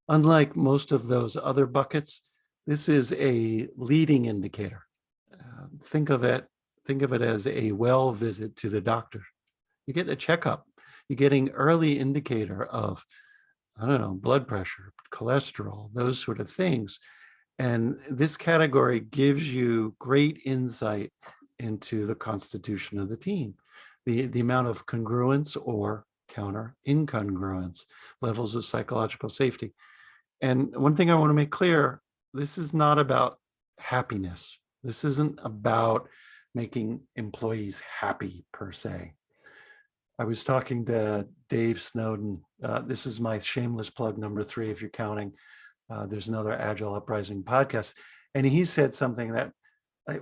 Unlike most of those other buckets, this is a leading indicator. Think of it as a well visit to the doctor. You get a checkup. You're getting early indicator of, I don't know, blood pressure, cholesterol, those sort of things. And this category gives you great insight into the constitution of the team, the amount of congruence or counter incongruence, levels of psychological safety. And one thing I want to make clear, this is not about happiness. This isn't about making employees happy per se. I was talking to Dave Snowden. This is my shameless plug number 3, if you're counting. There's another Agile Uprising podcast. And he said something that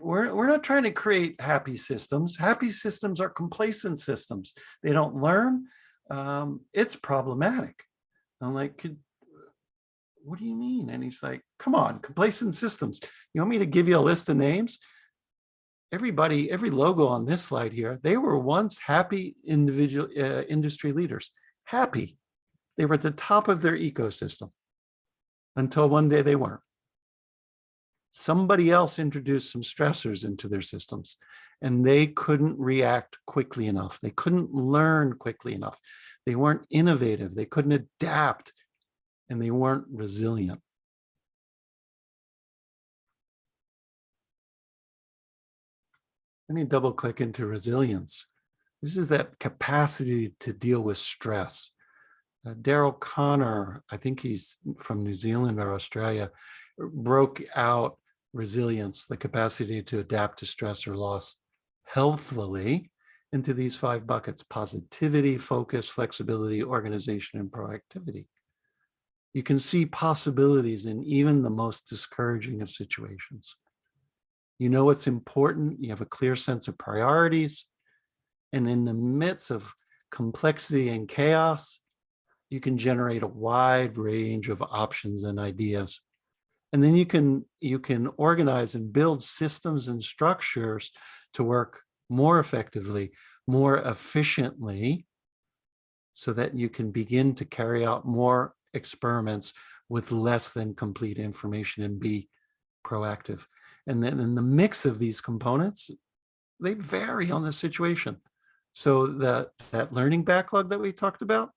we're not trying to create happy systems. Happy systems are complacent systems. They don't learn. It's problematic. I'm like, what do you mean? And he's like, come on, complacent systems. You want me to give you a list of names? Everybody, every logo on this slide here, they were once happy individual industry leaders. Happy. They were at the top of their ecosystem until one day they weren't. Somebody else introduced some stressors into their systems and they couldn't react quickly enough. They couldn't learn quickly enough. They weren't innovative. They couldn't adapt. And they weren't resilient. Let me double click into resilience. This is that capacity to deal with stress. Daryl Connor, I think he's from New Zealand or Australia, broke out resilience, the capacity to adapt to stress or loss healthfully, into these 5 buckets: positivity, focus, flexibility, organization, and proactivity. You can see possibilities in even the most discouraging of situations. You know what's important. You have a clear sense of priorities. And in the midst of complexity and chaos, you can generate a wide range of options and ideas. And then you can organize and build systems and structures to work more effectively, more efficiently, so that you can begin to carry out more experiments with less than complete information and be proactive. And then in the mix of these components, they vary on the situation. So that learning backlog that we talked about,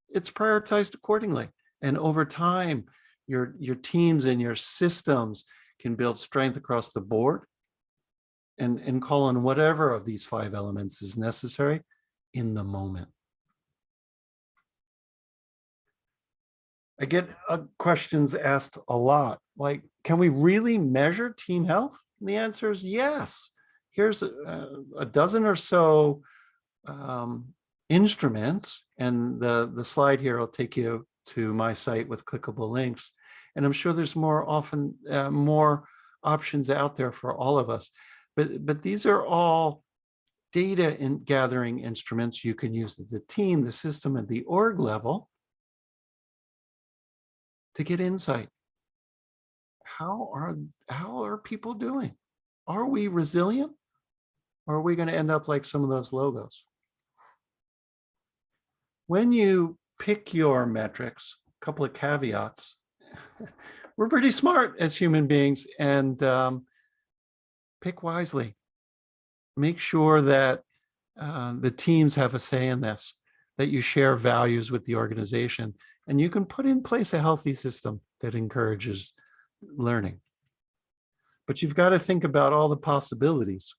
it's prioritized accordingly. And over time, your teams and your systems can build strength across the board and call on whatever of these 5 elements is necessary in the moment. I get questions asked a lot, like, can we really measure team health? And the answer is yes. Here's a dozen or so instruments, and the slide here will take you to my site with clickable links. And I'm sure there's more options out there for all of us. But these are all data gathering instruments you can use at the team, the system, and the org level to get insight. How are people doing? Are we resilient? Or are we going to end up like some of those logos? When you pick your metrics, a couple of caveats. We're pretty smart as human beings, and pick wisely. Make sure that the teams have a say in this, that you share values with the organization, and you can put in place a healthy system that encourages learning. But you've got to think about all the possibilities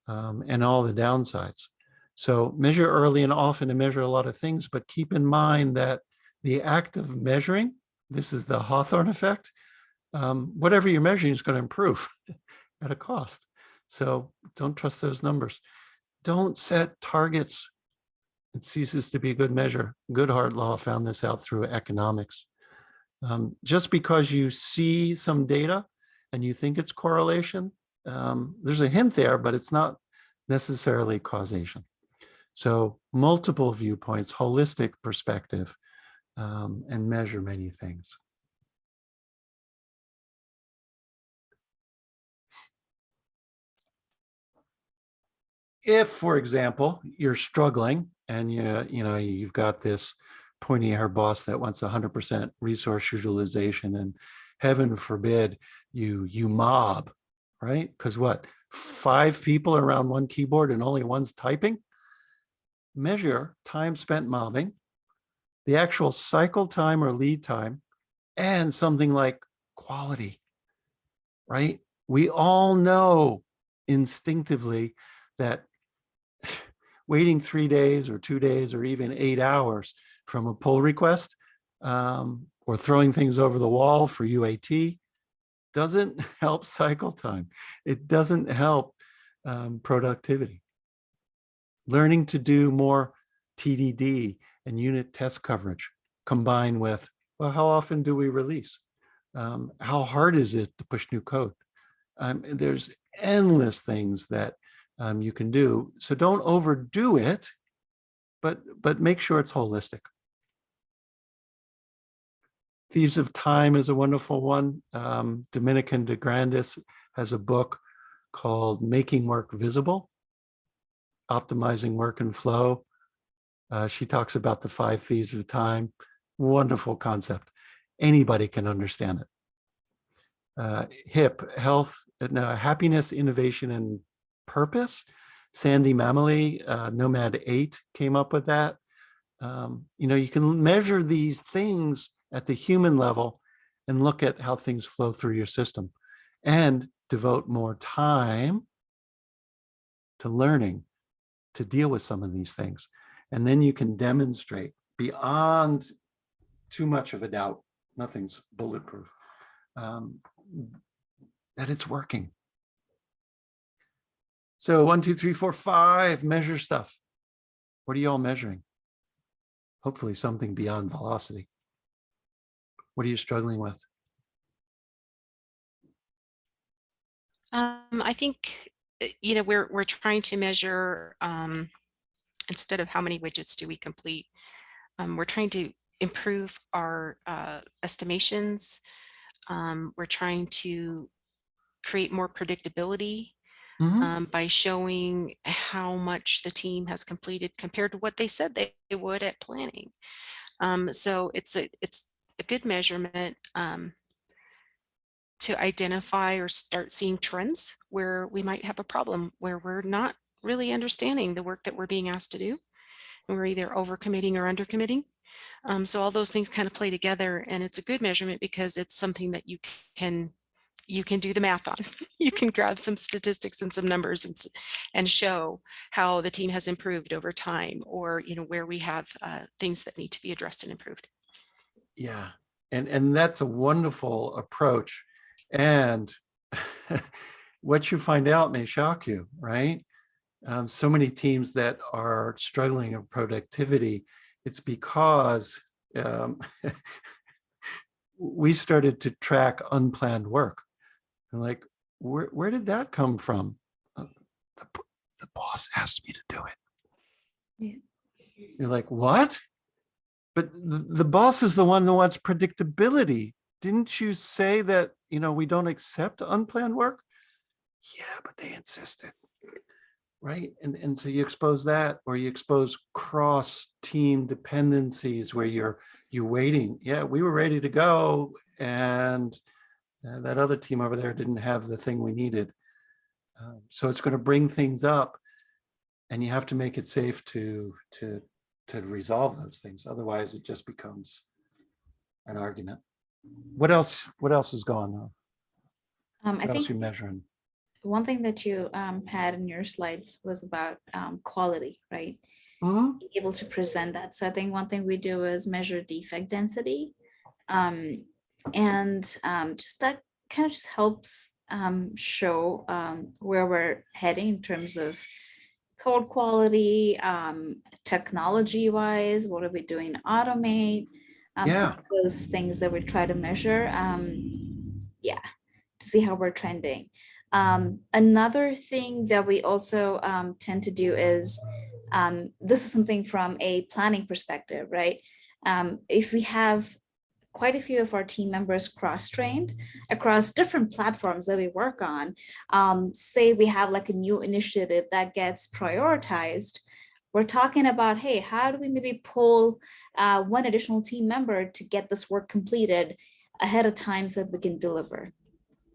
and all the downsides. So measure early and often and measure a lot of things, but keep in mind that the act of measuring, this is the Hawthorne effect, whatever you're measuring is going to improve at a cost. So don't trust those numbers. Don't set targets. It ceases to be a good measure. Goodhart Law found this out through economics. Just because you see some data and you think it's correlation, there's a hint there, but it's not necessarily causation. So multiple viewpoints, holistic perspective, and measure many things. If, for example, you're struggling and you've got this pointy-haired boss that wants 100% resource utilization, and heaven forbid you mob, right? Because what, 5 people around one keyboard and only one's typing? Measure time spent mobbing, the actual cycle time or lead time, and something like quality, right? We all know instinctively that waiting 3 days or 2 days or even 8 hours from a pull request or throwing things over the wall for UAT doesn't help cycle time. It doesn't help productivity. Learning to do more TDD and unit test coverage combined with, well, how often do we release? How hard is it to push new code? There's endless things that you can do. So don't overdo it, but make sure it's holistic. Thieves of Time is a wonderful one. Dominican de Grandis has a book called Making Work Visible, Optimizing Work and Flow. She talks about the 5 thieves of time. Wonderful concept. Anybody can understand it. HIP, Happiness, Innovation, and Purpose. Sandy Mamely, Nomad 8 came up with that. You can measure these things at the human level and look at how things flow through your system and devote more time to learning to deal with some of these things. And then you can demonstrate beyond too much of a doubt, nothing's bulletproof, that it's working. So 1, 2, 3, 4, 5, measure stuff. What are you all measuring? Hopefully something beyond velocity. What are you struggling with? I think, we're trying to measure, instead of how many widgets do we complete, we're trying to improve our estimations. We're trying to create more predictability by showing how much the team has completed compared to what they said they would at planning. So it's a good measurement to identify or start seeing trends where we might have a problem, where we're not really understanding the work that we're being asked to do, and we're either overcommitting or undercommitting. So all those things kind of play together, and it's a good measurement because it's something that you can do the math on. You can grab some statistics and some numbers and show how the team has improved over time, or where we have things that need to be addressed and improved. Yeah, and that's a wonderful approach. And what you find out may shock you, right? So many teams that are struggling in productivity, it's because we started to track unplanned work. And like, where did that come from? The boss asked me to do it. Yeah. You're like, what? But the boss is the one who wants predictability. Didn't you say that, we don't accept unplanned work? Yeah, but they insisted. Right. And so you expose that, or you expose cross-team dependencies where you're waiting. Yeah, we were ready to go, and that other team over there didn't have the thing we needed. So it's going to bring things up, and you have to make it safe to resolve those things. Otherwise, it just becomes an argument. What else? What else is going on? I What else think are you measuring? one thing that you had in your slides was about quality, right? Mhm. Being able to present that. So I think one thing we do is measure defect density. And just that kind of just helps show where we're heading in terms of code quality, technology wise, what are we doing to automate, Yeah. those things that we try to measure. Yeah, to see how we're trending. Another thing that we also tend to do is this is something from a planning perspective, right? If we have quite a few of our team members cross-trained across different platforms that we work on. Say we have like a new initiative that gets prioritized. We're talking about, hey, how do we maybe pull one additional team member to get this work completed ahead of time so that we can deliver?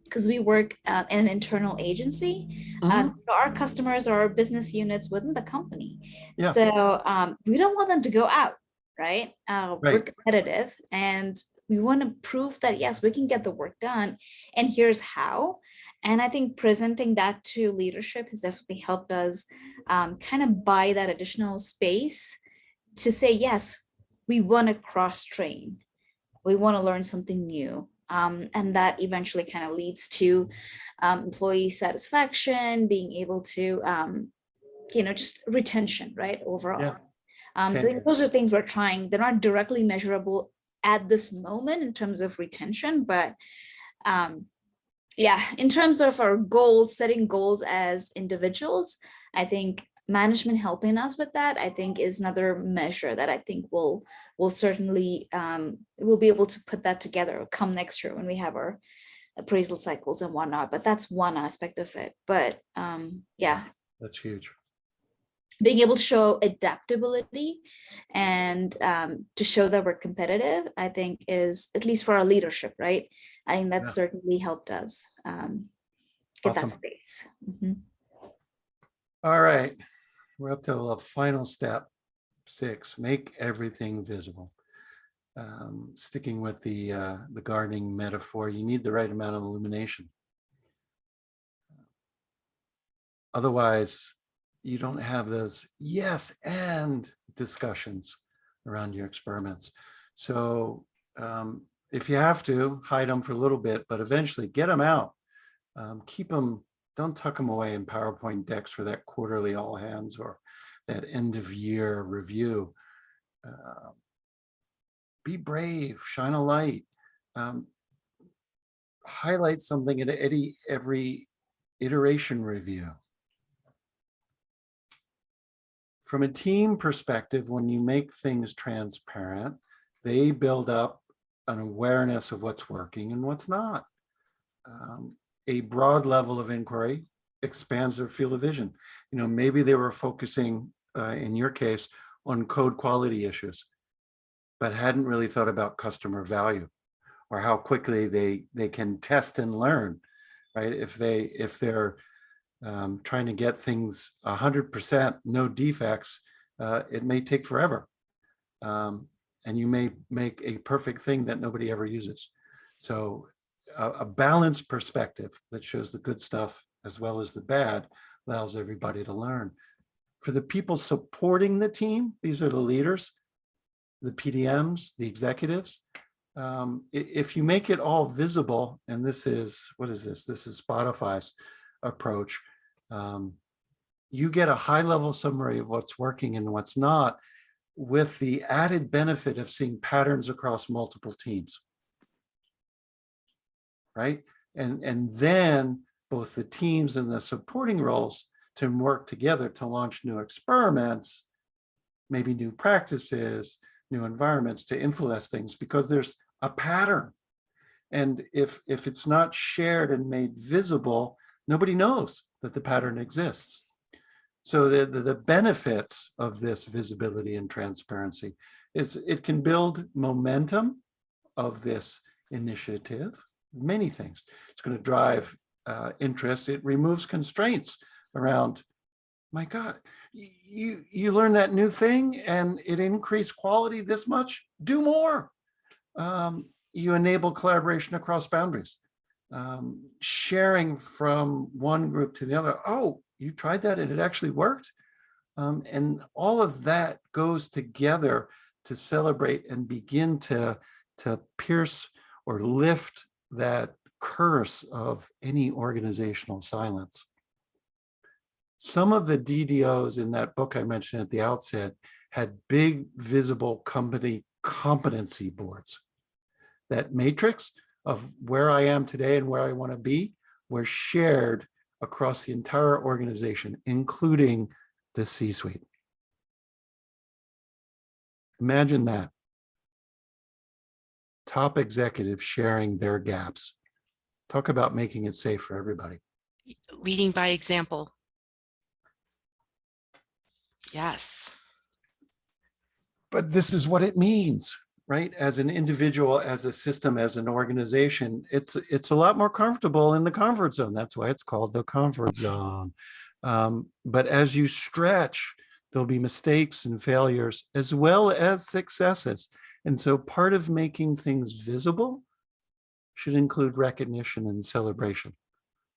Because we work in an internal agency. Mhm. So our customers are business units within the company. Yeah. So we don't want them to go out, right? We're Right. competitive and we want to prove that, yes, we can get the work done. And here's how. And I think presenting that to leadership has definitely helped us kind of buy that additional space to say, yes, we want to cross train. We want to learn something new. And that eventually kind of leads to employee satisfaction, being able to, just retention, right? Overall. Yeah. So I think those are things we're trying. They're not directly measurable at this moment in terms of retention, but yeah, in terms of our goals, setting goals as individuals, I think management helping us with that, I think is another measure that I think will certainly we'll be able to put that together come next year when we have our appraisal cycles and whatnot. But that's one aspect of it. But yeah, That's huge. being able to show adaptability and to show that we're competitive, I think is, at least for our leadership, right? I think that's certainly helped us get that Awesome. space. Mhm. All right. We're up to the final step, 6, make everything visible. Sticking with the gardening metaphor, you need the right amount of illumination. Otherwise, you don't have those yes and discussions around your experiments. So if you have to, hide them for a little bit, but eventually get them out. Keep them, don't tuck them away in PowerPoint decks for that quarterly all hands or that end of year review. Be brave, shine a light, highlight something at every iteration review. From a team perspective, when you make things transparent, they build up an awareness of what's working and what's not. A broad level of inquiry expands their field of vision. Maybe they were focusing, in your case, on code quality issues, but hadn't really thought about customer value or how quickly they can test and learn, right? If they're trying to get things 100%, no defects, it may take forever. And you may make a perfect thing that nobody ever uses. So a balanced perspective that shows the good stuff as well as the bad allows everybody to learn. For the people supporting the team, these are the leaders, the PDMs, the executives. If you make it all visible, and this is, what is this? This is Spotify's approach. You get a high level summary of what's working and what's not, with the added benefit of seeing patterns across multiple teams, right? And then both the teams and the supporting roles to work together to launch new experiments, maybe new practices, new environments to influence things, because there's a pattern. And if it's not shared and made visible, nobody knows that the pattern exists. So the benefits of this visibility and transparency is it can build momentum of this initiative, many things. It's going to drive interest. It removes constraints around, my God, you learn that new thing and it increased quality this much, do more. you enable collaboration across boundaries. Sharing from one group to the other. Oh, you tried that and it actually worked. And all of that goes together to celebrate and begin to pierce or lift that curse of any organizational silence. Some of the DDOs in that book I mentioned at the outset had big visible company competency boards. That matrix of where I am today and where I want to be were shared across the entire organization, including the C-suite. Imagine that. Top executives sharing their gaps. Talk about making it safe for everybody. Leading by example. Yes. But this is what it means, right? As an individual, as a system, as an organization, it's a lot more comfortable in the comfort zone. That's why it's called the comfort zone. But as you stretch, there'll be mistakes and failures as well as successes. And so part of making things visible should include recognition and celebration.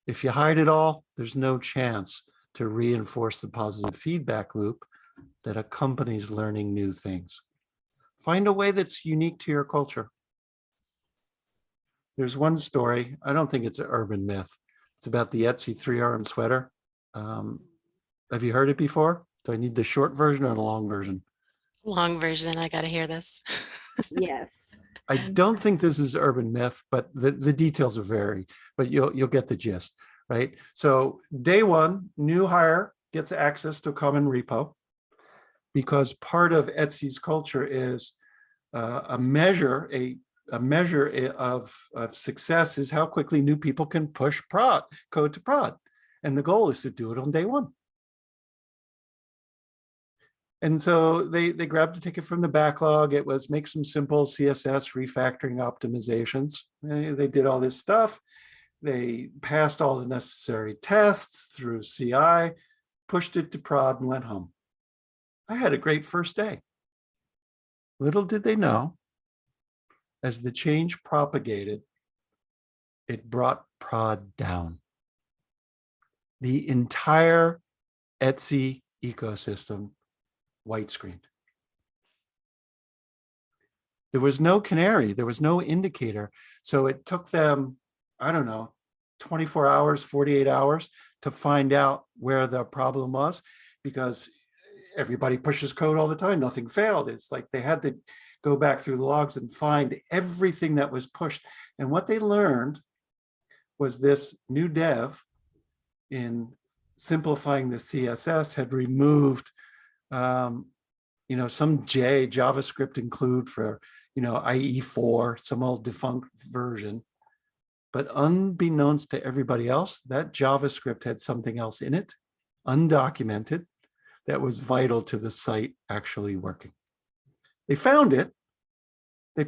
If you hide it all, there's no chance to reinforce the positive feedback loop that accompanies learning new things. Find a way that's unique to your culture. There's one story, I don't think it's an urban myth. It's about the Etsy 3-arm sweater. Have you heard it before? Do I need the short version or the long version? Long version, I got to hear this. Yes. I don't think this is urban myth, but the details are vary, but you'll get the gist, right? So day one, new hire gets access to a common repo because part of Etsy's culture is a measure of success is how quickly new people can push code to prod. And the goal is to do it on day one. And so they grabbed a ticket from the backlog. It was make some simple CSS refactoring optimizations. They did all this stuff. They passed all the necessary tests through CI, pushed it to prod and went home. I had a great first day. Little did they know, as the change propagated, it brought prod down. The entire Etsy ecosystem white screened. There was no canary, there was no indicator. So it took them, I don't know, 24 hours, 48 hours to find out where the problem was, because everybody pushes code all the time, nothing failed. It's like they had to go back through the logs and find everything that was pushed. And what they learned was this new dev, in simplifying the CSS, had removed some JavaScript include for, IE4, some old defunct version. But unbeknownst to everybody else, that JavaScript had something else in it, undocumented, that was vital to the site actually working. They found it. They,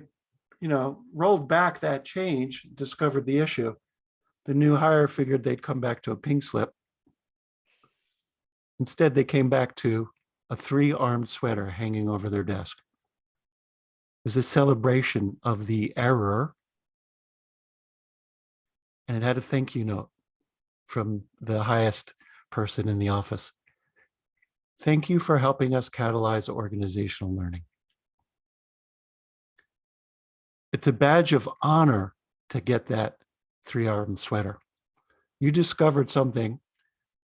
rolled back that change, discovered the issue. The new hire figured they'd come back to a pink slip. Instead, they came back to a 3-armed sweater hanging over their desk. It was a celebration of the error. And it had a thank you note from the highest person in the office. Thank you for helping us catalyze organizational learning. It's a badge of honor to get that 3-armed sweater. You discovered something,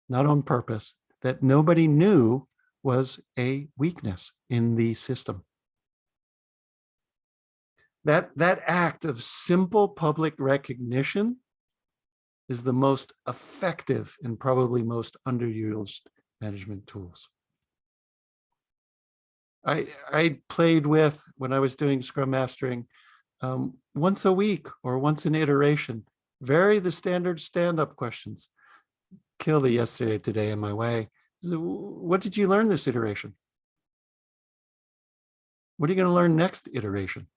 not on purpose, that nobody knew was a weakness in the system. That act of simple public recognition is the most effective and probably most underused management tools. I played with, when I was doing Scrum Mastering, once a week or once an iteration, vary the standard stand-up questions. Kill the yesterday, today in my way. So what did you learn this iteration? What are you going to learn next iteration?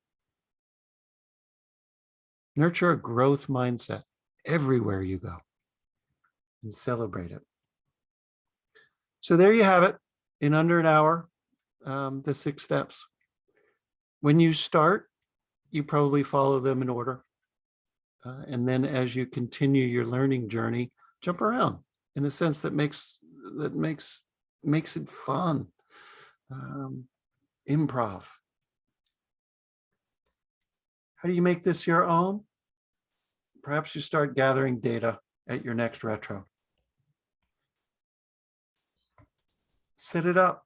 Nurture a growth mindset everywhere you go and celebrate it. So there you have it, in under an hour, the 6 steps. When you start, you probably follow them in order. And then as you continue your learning journey, jump around in a sense that makes it fun. Improv. How do you make this your own? Perhaps you start gathering data at your next retro. Set it up.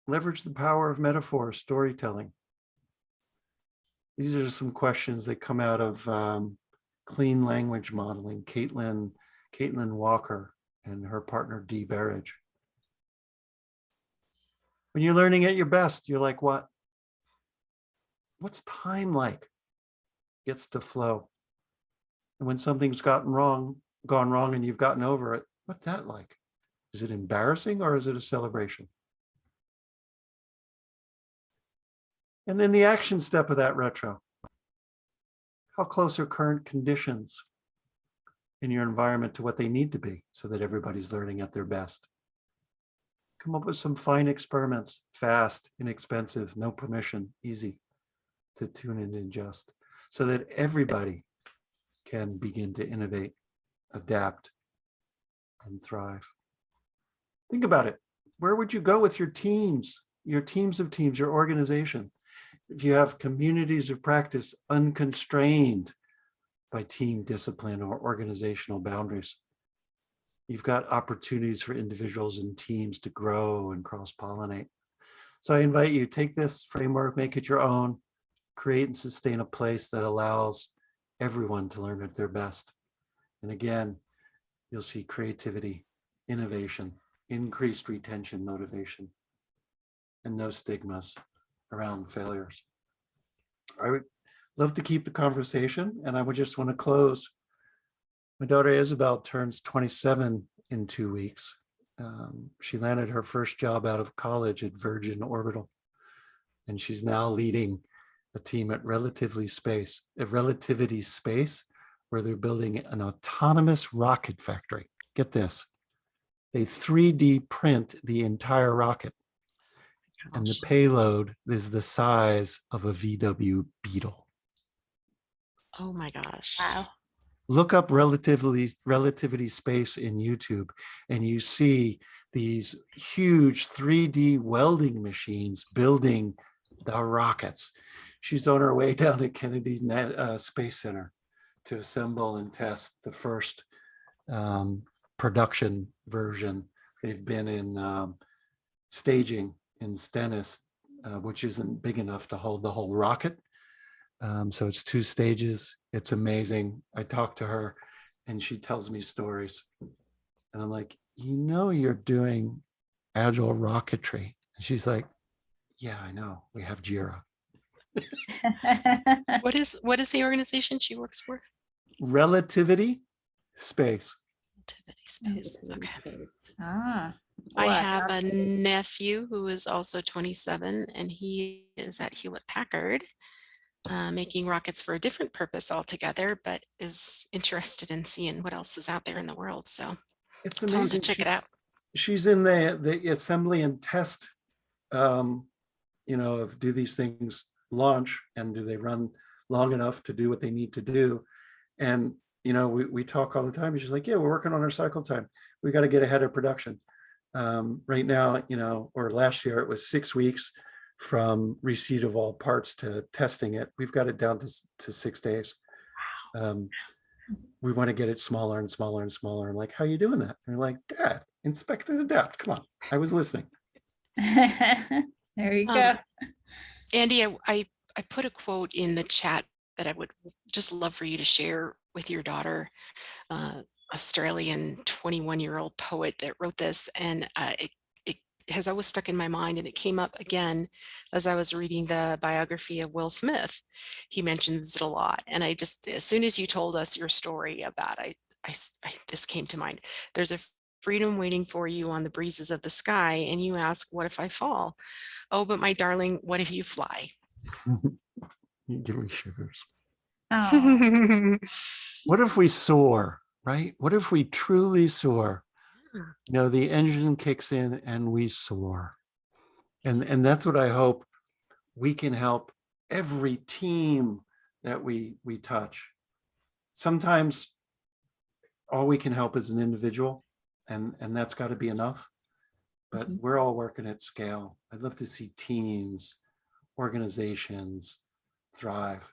Leverage the power of metaphor, storytelling. These are some questions that come out of clean language modeling. Caitlin Walker and her partner Dee Berridge. When you're learning at your best, you're like, what? What's time like? Gets to flow. And when something's gone wrong and you've gotten over it, what's that like? Is it embarrassing or is it a celebration? And then the action step of that retro. How close are current conditions in your environment to what they need to be so that everybody's learning at their best? Come up with some fine experiments, fast, inexpensive, no permission, easy to tune in and adjust so that everybody can begin to innovate, adapt, and thrive. Think about it. Where would you go with your teams of teams, your organization? If you have communities of practice unconstrained by team discipline or organizational boundaries, you've got opportunities for individuals and teams to grow and cross-pollinate. So I invite you, take this framework, make it your own, create and sustain a place that allows everyone to learn at their best. And again, you'll see creativity, innovation, increased retention, motivation, and no stigmas around failures. I would love to keep the conversation, and I would just want to close. My daughter Isabel turns 27 in 2 weeks. She landed her first job out of college at Virgin Orbital, and she's now leading a team at Relativity Space, where they're building an autonomous rocket factory. Get this, they 3D print the entire rocket. And the payload is the size of a VW Beetle. Oh my gosh. Wow. Look up relativity space in YouTube, and you see these huge 3D welding machines building the rockets. She's on her way down to Kennedy Space Center to assemble and test the first production version. They've been in staging in Stennis, which isn't big enough to hold the whole rocket. So it's 2 stages. It's amazing. I talk to her and she tells me stories. And I'm like, you're doing agile rocketry. And she's like, yeah, I know. We have JIRA. What is the organization she works for? Relativity Space. Relativity Space. Okay. Ah, I wow. have a nephew who is also 27, and he is at Hewlett Packard, making rockets for a different purpose altogether, but is interested in seeing what else is out there in the world. So It's tell him to amazing. check it out. She's in the assembly and test, of do these things launch and do they run long enough to do what they need to do? And, we talk all the time. And she's like, yeah, we're working on our cycle time. We got to get ahead of production. Right now, or last year, it was 6 weeks from receipt of all parts to testing it. We've got it down to 6 days. We want to get it smaller and smaller and smaller. I'm like, how are you doing that? And they're like, Dad, inspect and adapt. Come on. I was listening. There you go. Andy, I put a quote in the chat that I would just love for you to share with your daughter, Australian 21-year-old poet that wrote this. And it has always stuck in my mind, and it came up again as I was reading the biography of Will Smith. He mentions it a lot. And I just, as soon as you told us your story about it, this came to mind. There's a freedom waiting for you on the breezes of the sky, and you ask, what if I fall? Oh, but my darling, what if you fly? You give me shivers. Oh, What if we soar, right? What if we truly soar? The engine kicks in and we soar. And that's what I hope we can help every team that we touch. Sometimes all we can help is an individual, and that's got to be enough. But Mhm. we're all working at scale. I'd love to see teams, organizations thrive,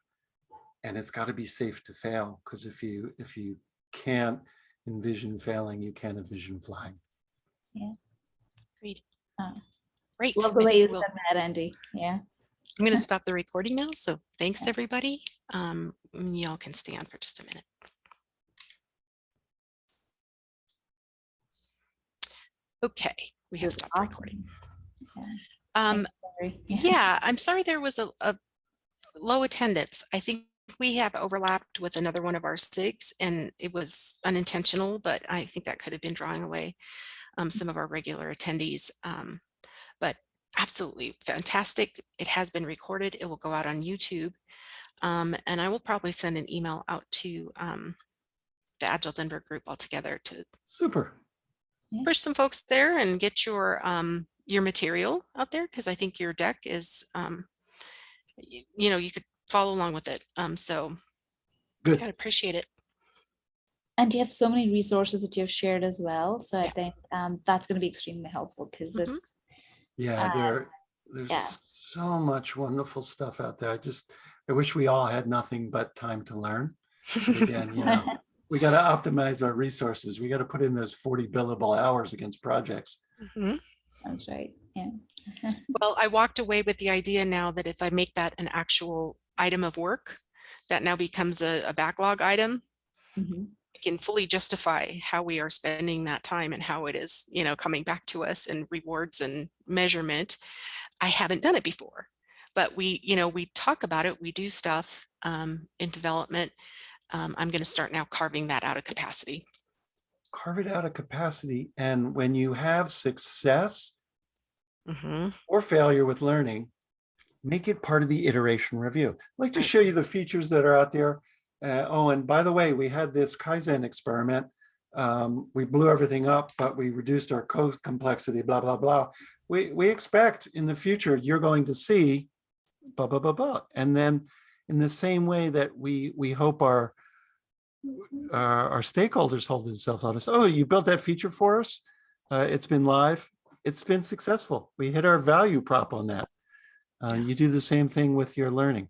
and it's got to be safe to fail, because if you can't envision failing, you can't envision flying. Great. Uh, Great. Love the I way think you said that, Andy. Yeah. I'm going to stop the recording now. So thanks, everybody. Y'all can stay on for just a minute. Okay, we have stopped recording. Awesome. Sorry. Yeah, I'm sorry there was a low attendance. I think we have overlapped with another one of our SIGs, and it was unintentional, but I think that could have been drawing away some of our regular attendees. But absolutely fantastic. It has been recorded. It will go out on YouTube. And I will probably send an email out to the Agile Denver group altogether to Super. push some folks there and get your material out there, because I think your deck is, you know, you could follow along with it. So Good. I appreciate it. And you have so many resources that you've shared as well. So I Yeah. think that's going to be extremely helpful, because Mhm. it's Yeah, there's yeah. so much wonderful stuff out there. I wish we all had nothing but time to learn. But again, you know, we got to optimize our resources. We got to put in those 40 billable hours against projects. Mhm. That's right. Yeah. Well, I walked away with the idea now that if I make that an actual item of work, that now becomes a backlog item. Mhm. We can fully justify how we are spending that time and how it is, you know, coming back to us and rewards and measurement. I haven't done it before, but we, you know, we talk about it. We do stuff in development. I'm going to start now carving that out of capacity. Carve it out of capacity. And when you have success Mm-hmm. or failure with learning, make it part of the iteration review. I'd like to Right. show you the features that are out there. Oh, and by the way, we had this Kaizen experiment. We blew everything up, but we reduced our code complexity, blah, blah, blah. We expect in the future, you're going to see blah, blah, blah, blah. And then in the same way that we hope our stakeholders hold themselves honest. Oh, you built that feature for us. It's been live. It's been successful. We hit our value prop on that. Yeah. You do the same thing with your learning,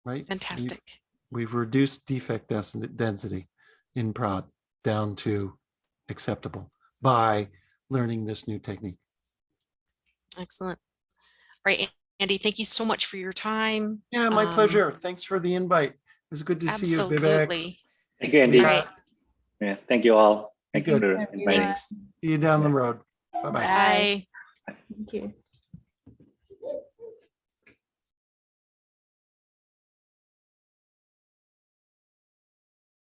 right? Fantastic. We've reduced defect density in prod down to acceptable by learning this new technique. Excellent. All right, Andy, thank you so much for your time. Yeah, my pleasure. Thanks for the invite. It was good to see you, Vivek. Absolutely. Thank you, Andy. All right. Yeah, thank you all. Be Thank you good. for inviting. Thanks. See you down the road. Bye-bye. Bye. Thank you.